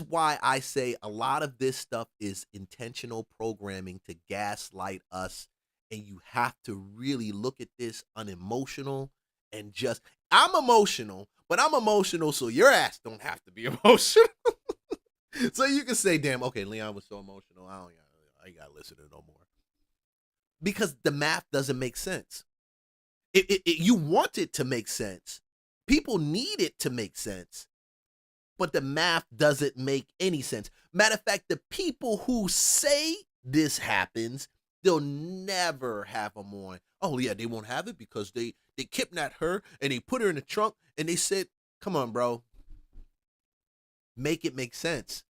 why I say a lot of this stuff is intentional programming to gaslight us. And you have to really look at this unemotional and just, I'm emotional, but I'm emotional so your ass don't have to be emotional. So you can say, damn, okay, Leon was so emotional. I ain't got to listen to it no more. Because the math doesn't make sense. You want it to make sense. People need it to make sense. But the math doesn't make any sense. Matter of fact, the people who say this happens, they'll never have them on. Oh, yeah, they won't have it because they kidnapped her and they put her in the trunk and they said, come on, bro. Make it make sense.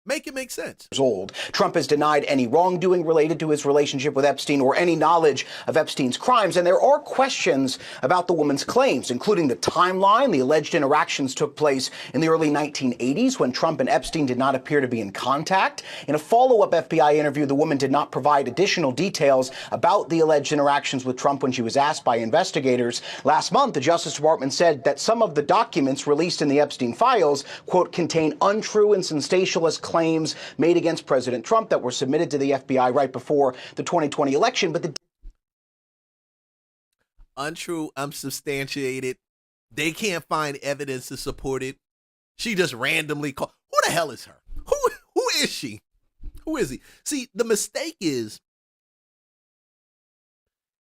Make it make sense. Old. Trump has denied any wrongdoing related to his relationship with Epstein or any knowledge of Epstein's crimes. And there are questions about the woman's claims, including the timeline. The alleged interactions took place in the early 1980s when Trump and Epstein did not appear to be in contact. In a follow-up FBI interview, the woman did not provide additional details about the alleged interactions with Trump when she was asked by investigators. Last month, the Justice Department said that some of the documents released in the Epstein files, quote, contain untrue and sensationalist claims made against President Trump that were submitted to the FBI right before the 2020 election. But the untrue, unsubstantiated, they can't find evidence to support it. She just randomly called. Who the hell is her? Who is she? Who is he? See, the mistake is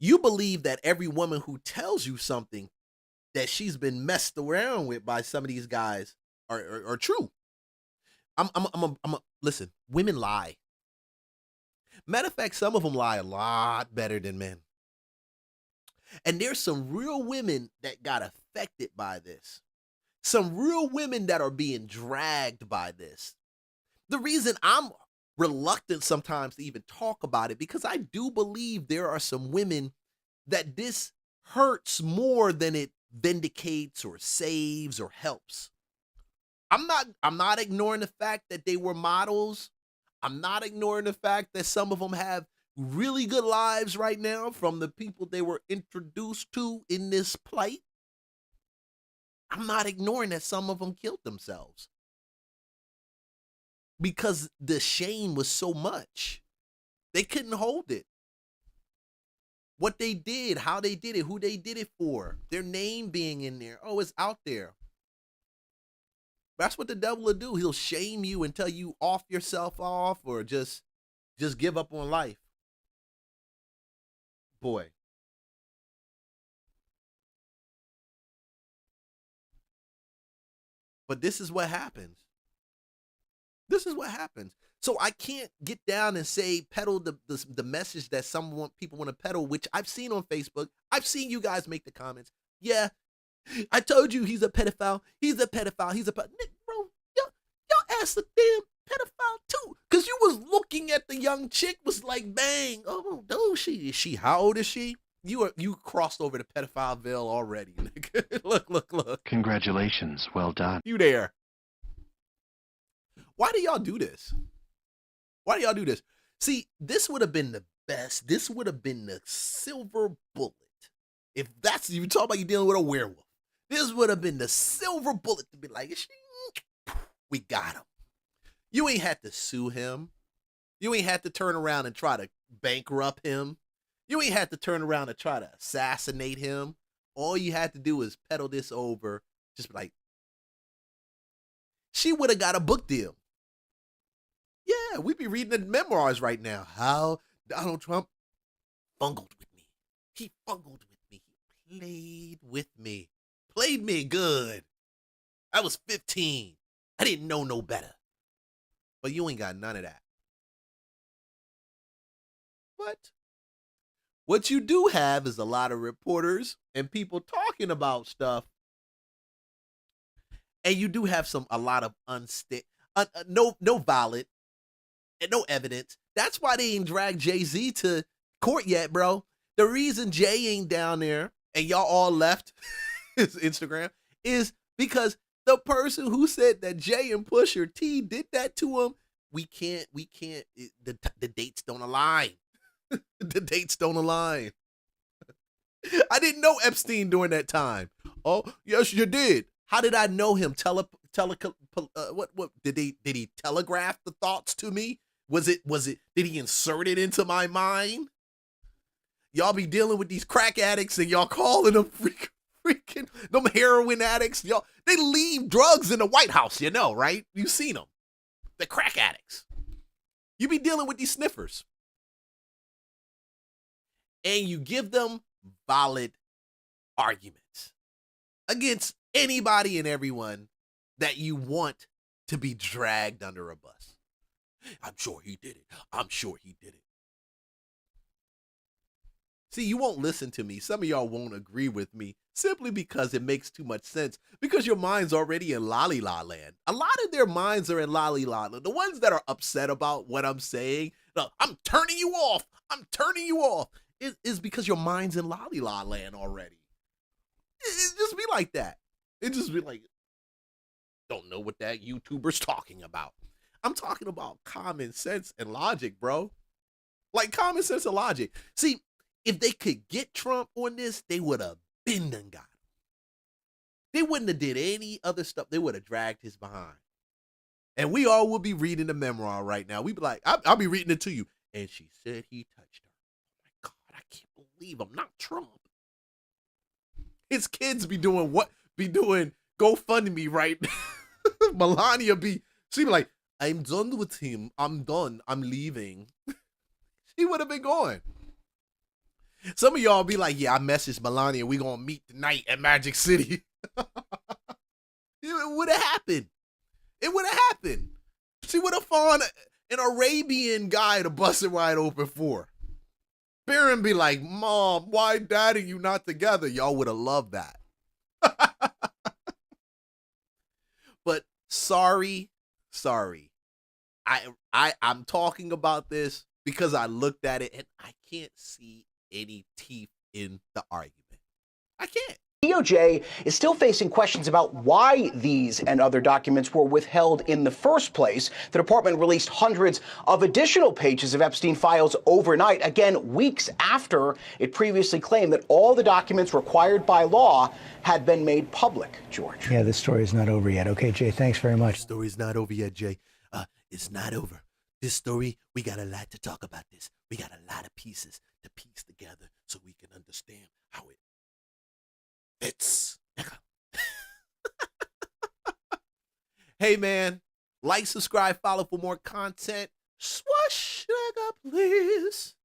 you believe that every woman who tells you something that she's been messed around with by some of these guys are true. Listen, women lie. Matter of fact, some of them lie a lot better than men. And there's some real women that got affected by this. Some real women that are being dragged by this. The reason I'm reluctant sometimes to even talk about it, because I do believe there are some women that this hurts more than it vindicates or saves or helps. I'm not ignoring the fact that they were models. I'm not ignoring the fact that some of them have really good lives right now from the people they were introduced to in this plight. I'm not ignoring that some of them killed themselves because the shame was so much. They couldn't hold it. What they did, how they did it, who they did it for, their name being in there. Oh, it's out there. That's what the devil will do. He'll shame you and tell you off yourself off or just give up on life. Boy. But this is what happens. This is what happens. So I can't get down and say peddle the message that people want to peddle, which I've seen on Facebook. I've seen you guys make the comments. Yeah, I told you he's a pedophile. He's a pedophile. He's a pedophile. Bro, y'all ass a damn pedophile too. Because you was looking at the young chick, was like, bang. Oh, she. How old is she? You crossed over the pedophile veil already. Look. Congratulations. Well done. You there. Why do y'all do this? Why do y'all do this? See, this would have been the best. This would have been the silver bullet. If that's, you talk about you dealing with a werewolf. This would have been the silver bullet to be like, we got him. You ain't had to sue him. You ain't had to turn around and try to bankrupt him. You ain't had to turn around and try to assassinate him. All you had to do is peddle this over. Just like, she would have got a book deal. Yeah, we'd be reading the memoirs right now. How Donald Trump bungled with me. He bungled with me. He played with me. Played me good. I was 15. I didn't know no better. But you ain't got none of that. But what you do have is a lot of reporters and people talking about stuff. And you do have a lot of no valid and no evidence. That's why they ain't dragged Jay-Z to court yet, bro. The reason Jay ain't down there and y'all all left his Instagram is because the person who said that Jay and Pusha T did that to him, we can't, the dates don't align. The dates don't align. I didn't know Epstein during that time. Oh, yes, you did. How did I know him? What did he telegraph the thoughts to me? Did he insert it into my mind? Y'all be dealing with these crack addicts and y'all calling them freaking them heroin addicts. Y'all, they leave drugs in the White House, you know, right? You've seen them. The crack addicts. You be dealing with these sniffers. And you give them valid arguments against anybody and everyone that you want to be dragged under a bus. I'm sure he did it. I'm sure he did it. See, you won't listen to me. Some of y'all won't agree with me simply because it makes too much sense. Because your mind's already in la-li-la land. A lot of their minds are in la-li-la land. The ones that are upset about what I'm saying, no, I'm turning you off. I'm turning you off. Is because your mind's in la-li-la land already. It just be like that. It just be like, don't know what that YouTuber's talking about. I'm talking about common sense and logic, bro. Like common sense and logic. See, if they could get Trump on this, they would have been done got him. They wouldn't have did any other stuff. They would have dragged his behind. And we all will be reading the memoir right now. We'd be like, I'll be reading it to you. And she said he touched her. Oh my God, I can't believe I'm not Trump. His kids be doing GoFundMe, right? Melania she be like, I'm done with him. I'm done. I'm leaving. She would have been going. Some of y'all be like, yeah, I messaged Melania. We gonna meet tonight at Magic City. It would have happened. It would have happened. She would have found an Arabian guy to bust it wide open for. Barron be like, Mom, why Daddy you not together? Y'all would have loved that. But sorry. I'm talking about this because I looked at it and I can't see any teeth in the argument. I can't. DOJ is still facing questions about why these and other documents were withheld in the first place. The department released hundreds of additional pages of Epstein files overnight, again, weeks after it previously claimed that all the documents required by law had been made public, George. Yeah, this story is not over yet. Okay, Jay, thanks very much. The story's not over yet, Jay. It's not over. This story, we got a lot to talk about this. We got a lot of pieces to piece together so we can understand how it fits. Hey, man, like, subscribe, follow for more content. Swoosh, nigga, please.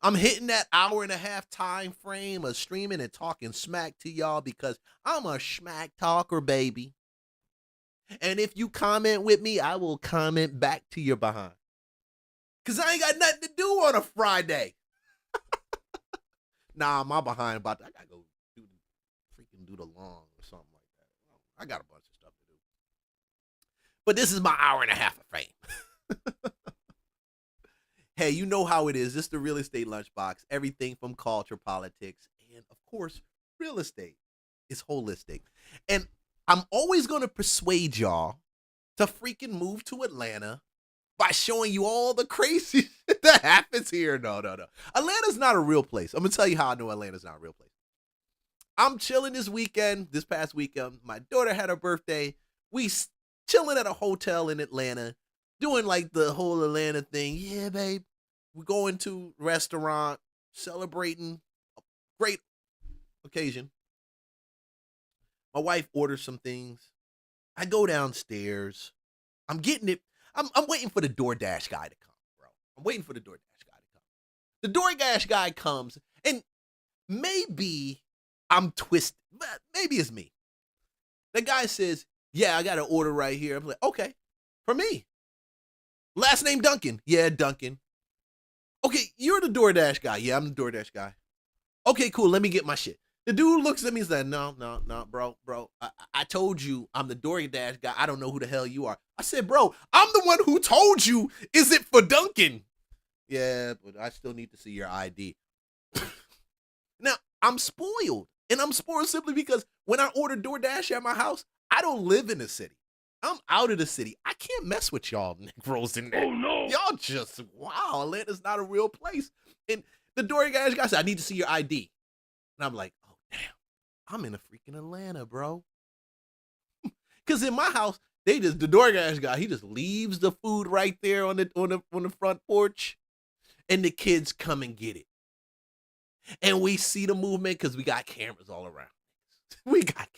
I'm hitting that hour-and-a-half time frame of streaming and talking smack to y'all because I'm a smack talker, baby. And if you comment with me, I will comment back to your behind. Because I ain't got nothing to do on a Friday. Nah, my behind about that. I got to go do the lawn or something like that. I got a bunch of stuff to do. But this is my hour-and-a-half of fame. Hey, you know how it is. This is the Real Estate Lunchbox. Everything from culture, politics, and, of course, real estate is holistic. And I'm always going to persuade y'all to freaking move to Atlanta by showing you all the crazy shit that happens here. No. Atlanta's not a real place. I'm going to tell you how I know Atlanta's not a real place. I'm chilling this past weekend. My daughter had her birthday. We chilling at a hotel in Atlanta. doing like the whole Atlanta thing. Yeah, babe, we're going to a restaurant, celebrating a great occasion. My wife orders some things. I go downstairs. I'm getting it. I'm waiting for the DoorDash guy to come, bro. I'm waiting for the DoorDash guy to come. The DoorDash guy comes, and maybe I'm twisted. Maybe it's me. The guy says, yeah, I got an order right here. I'm like, okay, for me. Last name Duncan. Yeah, Duncan. Okay, you're the DoorDash guy. Yeah, I'm the DoorDash guy. Okay, cool. Let me get my shit. The dude looks at me and says, no, bro. I told you I'm the DoorDash guy. I don't know who the hell you are. I said, bro, I'm the one who told you. Is it for Duncan? Yeah, but I still need to see your ID. Now, I'm spoiled. And I'm spoiled simply because when I order DoorDash at my house, I don't live in the city. I'm out of the city. I can't mess with y'all Negroes in there. Oh, no. Y'all just, wow, Atlanta's not a real place. And the DoorDash guy said, I need to see your ID. And I'm like, oh, damn, I'm in a freaking Atlanta, bro. Because in my house, the DoorDash guy, he just leaves the food right there on the front porch, and the kids come and get it. And we see the movement because we got cameras all around. We got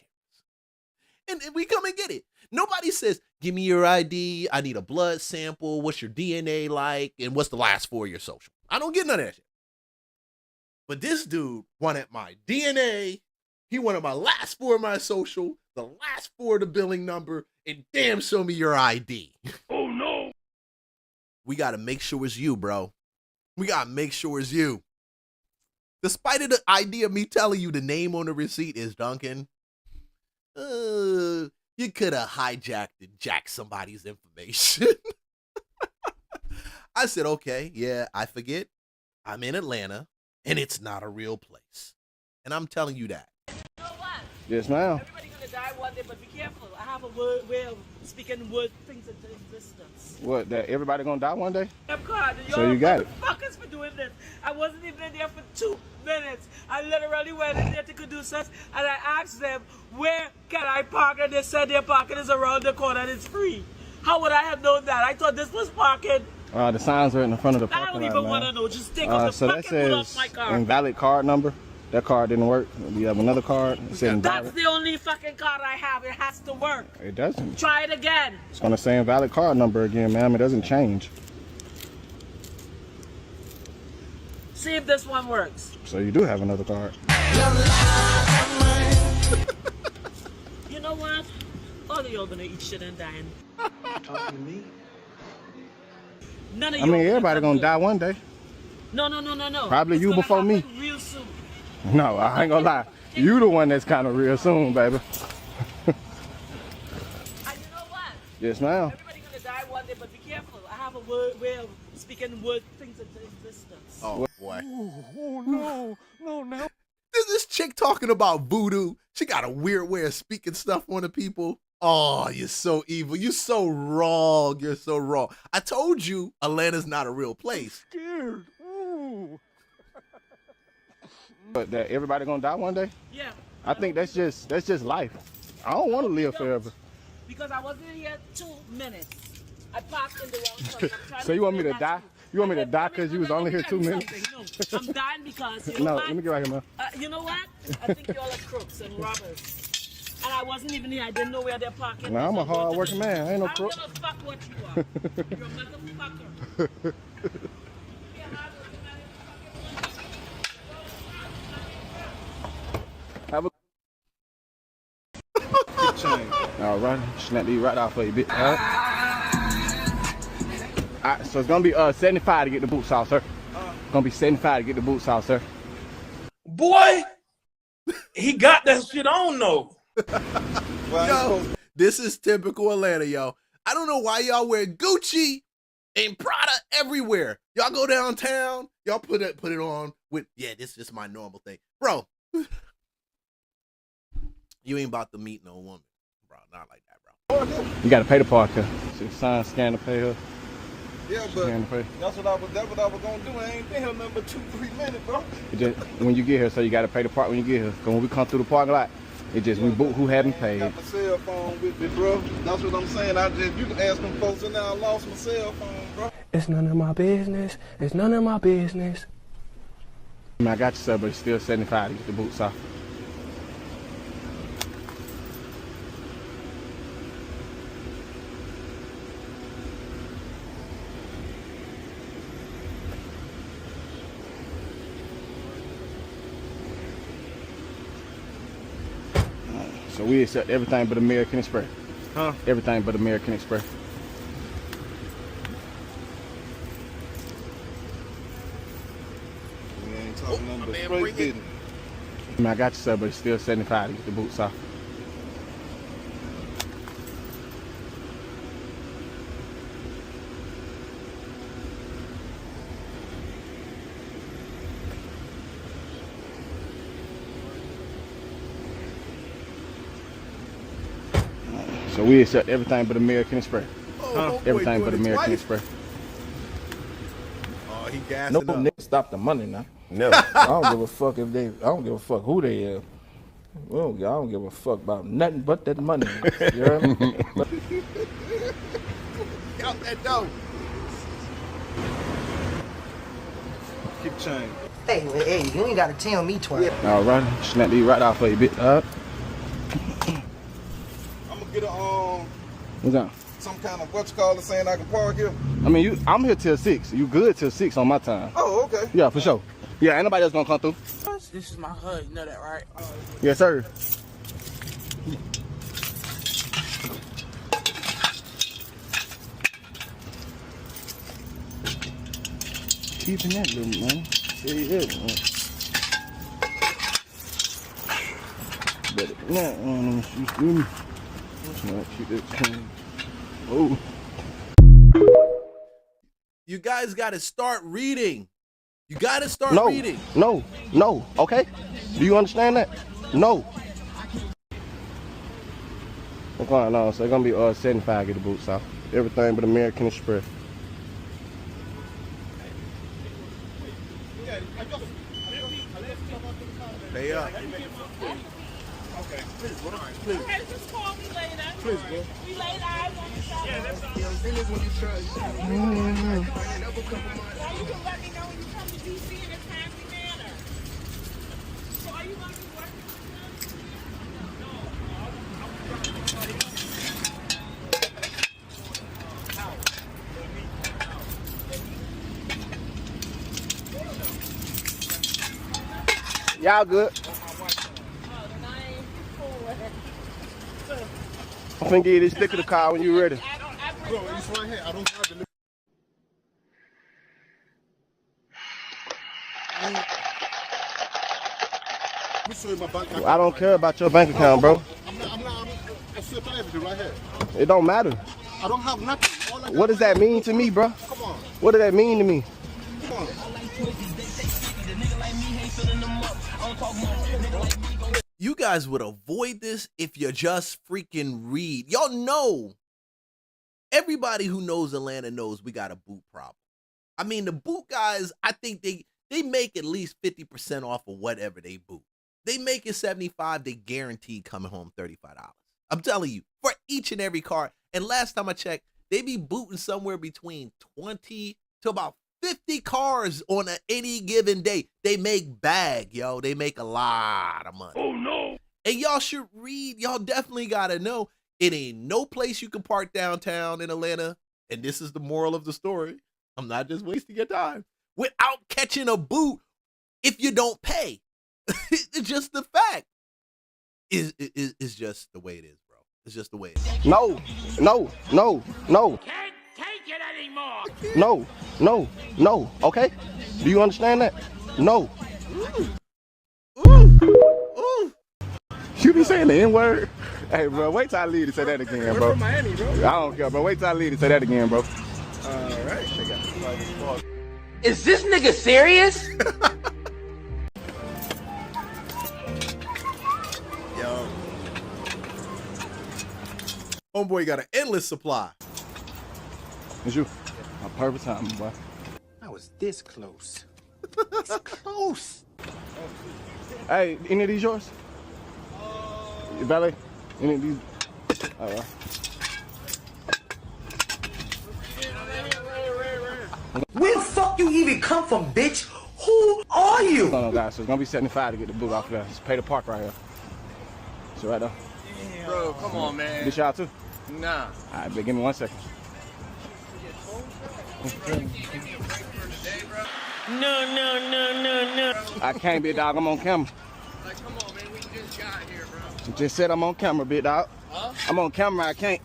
cameras. And we come and get it. Nobody says, give me your ID. I need a blood sample. What's your DNA like? And what's the last 4 of your social? I don't get none of that shit. But this dude wanted my DNA. He wanted my last 4 of my social, the last 4 of the billing number, and damn, show me your ID. Oh, no. We got to make sure it's you, bro. We got to make sure it's you. Despite the idea of me telling you the name on the receipt is Duncan, you could have hijacked and jacked somebody's information. I said, okay, yeah, I forget. I'm in Atlanta, and it's not a real place. And I'm telling you that. You know what? Yes, ma'am. Everybody's going to die one day, but be careful. I have a way of speaking things into existence. What, that everybody gonna die one day? So you got it. Fuckers for doing this. I wasn't even in there for 2 minutes. I literally went in there to Caduceus and I asked them, where can I park? And they said their parking is around the corner and it's free. How would I have known that? I thought this was parking. The signs are in the front of the I parking don't lot, even want to know. Just take off the so that fucking hood off says my car. invalid card number. That card didn't work. Do you have another card? It said That's invalid. the only fucking card I have. It has to work. It doesn't. Try it again. It's gonna say invalid card number again, ma'am. It doesn't change. See if this one works. So you do have another card. You know what? All of y'all gonna eat shit and dying. Talking to me? None of I y'all. mean, everybody gonna die one day. No. Probably It's you gonna before me. happen real soon. No, I ain't gonna lie. You the one that's kind of real soon, baby. And you know what? Yes, ma'am. Everybody's gonna die one day, but be careful. I have a way of speaking things into existence. Oh, boy. Oh, no. There's this chick talking about voodoo. She got a weird way of speaking stuff on the people. Oh, you're so evil. You're so wrong. You're so wrong. I told you Atlanta's not a real place. Scared. Ooh. But that everybody gonna die one day? Yeah. I think that's just life. I don't want to live forever. Because I wasn't here 2 minutes. I parked in the wrong place. So you want me to die? You want me to die because you was only here 2 minutes? No, I'm dying because, you know No, what? let me get right here, man. You know what? I think you all are crooks and robbers. And I wasn't even here. I didn't know where they're parking. Nah, I'm a hard-working man. I ain't no crook. I'm gonna fuck what you are. You're a motherfucker. Have a chain. All right, snap these right off for you, bitch. All right, so it's gonna be 75 to get the boots off, sir. Gonna be 75 to get the boots off, sir. Boy, he got that shit on though. Yo, this is typical Atlanta, yo. I don't know why y'all wear Gucci and Prada everywhere. Y'all go downtown, y'all put it on with, yeah, this is just my normal thing. Bro, you ain't about to meet no woman, bro. Not like that, bro. You gotta pay the parker. So sign, scan to pay her. Yeah, but that's what I was gonna do. I ain't been here number 2-3 minutes, bro. When you get here, so you gotta pay the park when you get here. Cause when we come through the parking lot, It just we boot who hadn't paid. Got my cell phone with me, bro. That's what I'm saying. You can ask them folks, and now I lost my cell phone, bro. It's none of my business. It's none of my business. I got you, sir, but it's still 75 to get the boots off. So we accept everything but American Express. Huh? Everything but American Express. We ain't talking nothing but straight business. I got you, sir, but it's still 75 to get the boots off. So we accept everything but American Express. Huh? Everything but American Express. Oh, he gassing No, up. nigga, stop the money now. No. I don't give a fuck if they. I don't give a fuck who they is. Well, I don't give a fuck about nothing but that money. You heard me? Out that door. Keep chain. Hey, you ain't gotta tell me twice. All right, snap these right off for you, bit. I'm gonna get a What's that? some kind of what you call it saying I can park here. I mean, I'm here till 6. You good till 6 on my time. Oh, okay. Yeah, for sure. Yeah, ain't nobody else gonna come through. This is my hood, you know that, right? Yes, sir. Keeping that little man. Yeah. Better not keep it clean. Oh. You guys got to start reading. You got to start reading. No, okay? Do you understand that? No. What's going on? So it's going to be 75 get the boots off. Everything but American Express. Pay up. Okay. Please, bro. Please. Okay, just call me later. Please, bro. We laid eyes on each other. Yeah, that's all. Mm-hmm. Well, you can let me know when you come to DC in a timely manner. So are you going to be working with Y'all good? I'm finna give you this stick of the car when you're ready. Bro, it's right here. I don't have the. Let me show you my bank account. I don't care about your bank account, bro. I still pay everything right here. It don't matter. I don't have nothing. All I got What does that mean to me, bro? Come on. What does that mean to me? Come on. You guys would avoid this if you just freaking read. Y'all know. Everybody who knows Atlanta knows we got a boot problem. I mean, the boot guys, I think they make at least 50% off of whatever they boot. They make it 75, they guaranteed coming home $35. I'm telling you, for each and every car. And last time I checked, they be booting somewhere between 20 to about 50 cars on any given day. They make bag, yo. They make a lot of money. Oh, no. And y'all should read. Y'all definitely got to know it ain't no place you can park downtown in Atlanta. And this is the moral of the story. I'm not just wasting your time. Without catching a boot if you don't pay. It's just the fact. It's just the way it is, bro. It's just the way it is. No. Can't take it anymore. No, okay? Do you understand that? No. Ooh. You be saying the N-word? Hey, bro, wait till I leave to say that again, bro. We're from Miami, bro. I don't care, bro. Wait till I leave to say that again, bro. All right. Is this nigga serious? Yo. Homeboy got an endless supply. It's you. A perfect time, boy. I was this close. This close. Hey, any of these yours? Your valet? Any of these? Where the fuck you even come from, bitch? Who are you? No, guys. So it's gonna be 75 to get the boot off there. Just pay the park right here. So right there. Bro, come on, man. This y'all too? Nah. All right, but give me 1 second. No. I can't, big dog. I'm on camera. Like, come on, man. We just got here, bro. Just said I'm on camera, big dog. Huh? I'm on camera. I can't.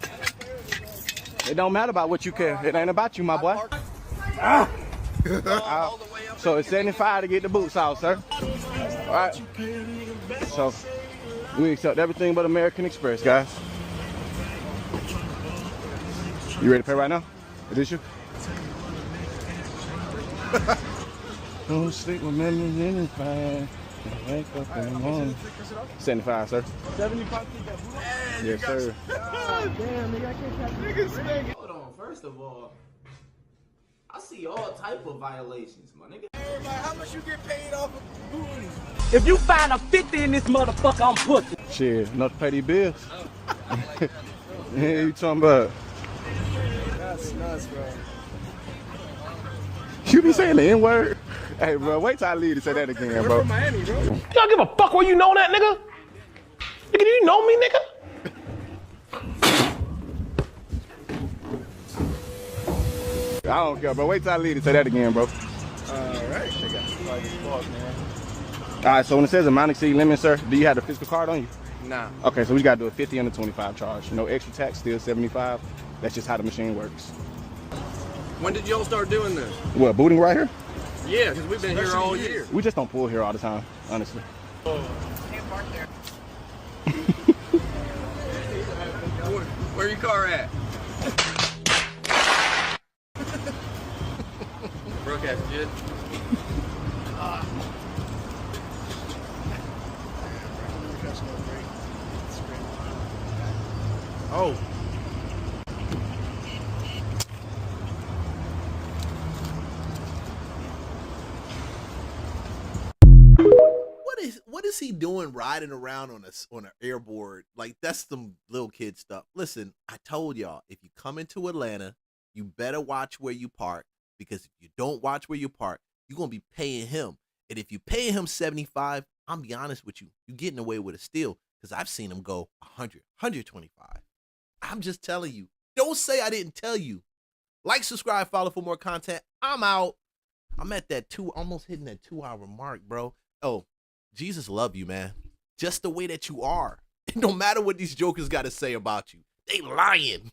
It don't matter about what you care. It ain't about you, my boy. So it's 75 to get the boots off, sir. All right. So we accept everything but American Express, guys. You ready to pay right now? Is this you? Don't sleep with memories in the fire. Wake up in the morning. 75, sir. 75. Yes, sir. Damn, nigga, I can't catch niggas. Hold on, first of all, I see all type of violations, my nigga. How much you get paid off of booty? If you find a 50 in this motherfucker, I'm pussy. Shit, enough to pay these bills. Yeah, you talking about? That's nuts, bro. You be saying the N-word? Hey, bro, wait till I leave to say that again, bro. We're from Miami, bro. You don't give a fuck where you know that, nigga? Nigga, do you know me, nigga? I don't care, bro. Wait till I leave to say that again, bro. Alright. Check out the fuck, man. All right, so when it says amount exceed limit, sir, do you have the physical card on you? Nah. Okay, so we got to do a 50 and a 25 charge. No extra tax, still 75. That's just how the machine works. When did y'all start doing this? What, booting right here? Yeah, because we've been here all year. We just don't pull here all the time, honestly. Can't park there. Where your car at? Broke ass shit. Oh. What is he doing riding around on an airboard? Like, that's some little kid stuff. Listen, I told y'all, if you come into Atlanta, you better watch where you park, because if you don't watch where you park, you're going to be paying him. And if you pay him 75, I'm be honest with you, you're getting away with a steal, because I've seen him go 100, 125. I'm just telling you. Don't say I didn't tell you. Like, subscribe, follow for more content. I'm out. I'm at that almost hitting that 2-hour mark, bro. Oh, Jesus love you, man. Just the way that you are. It don't matter what these jokers got to say about you. They lying.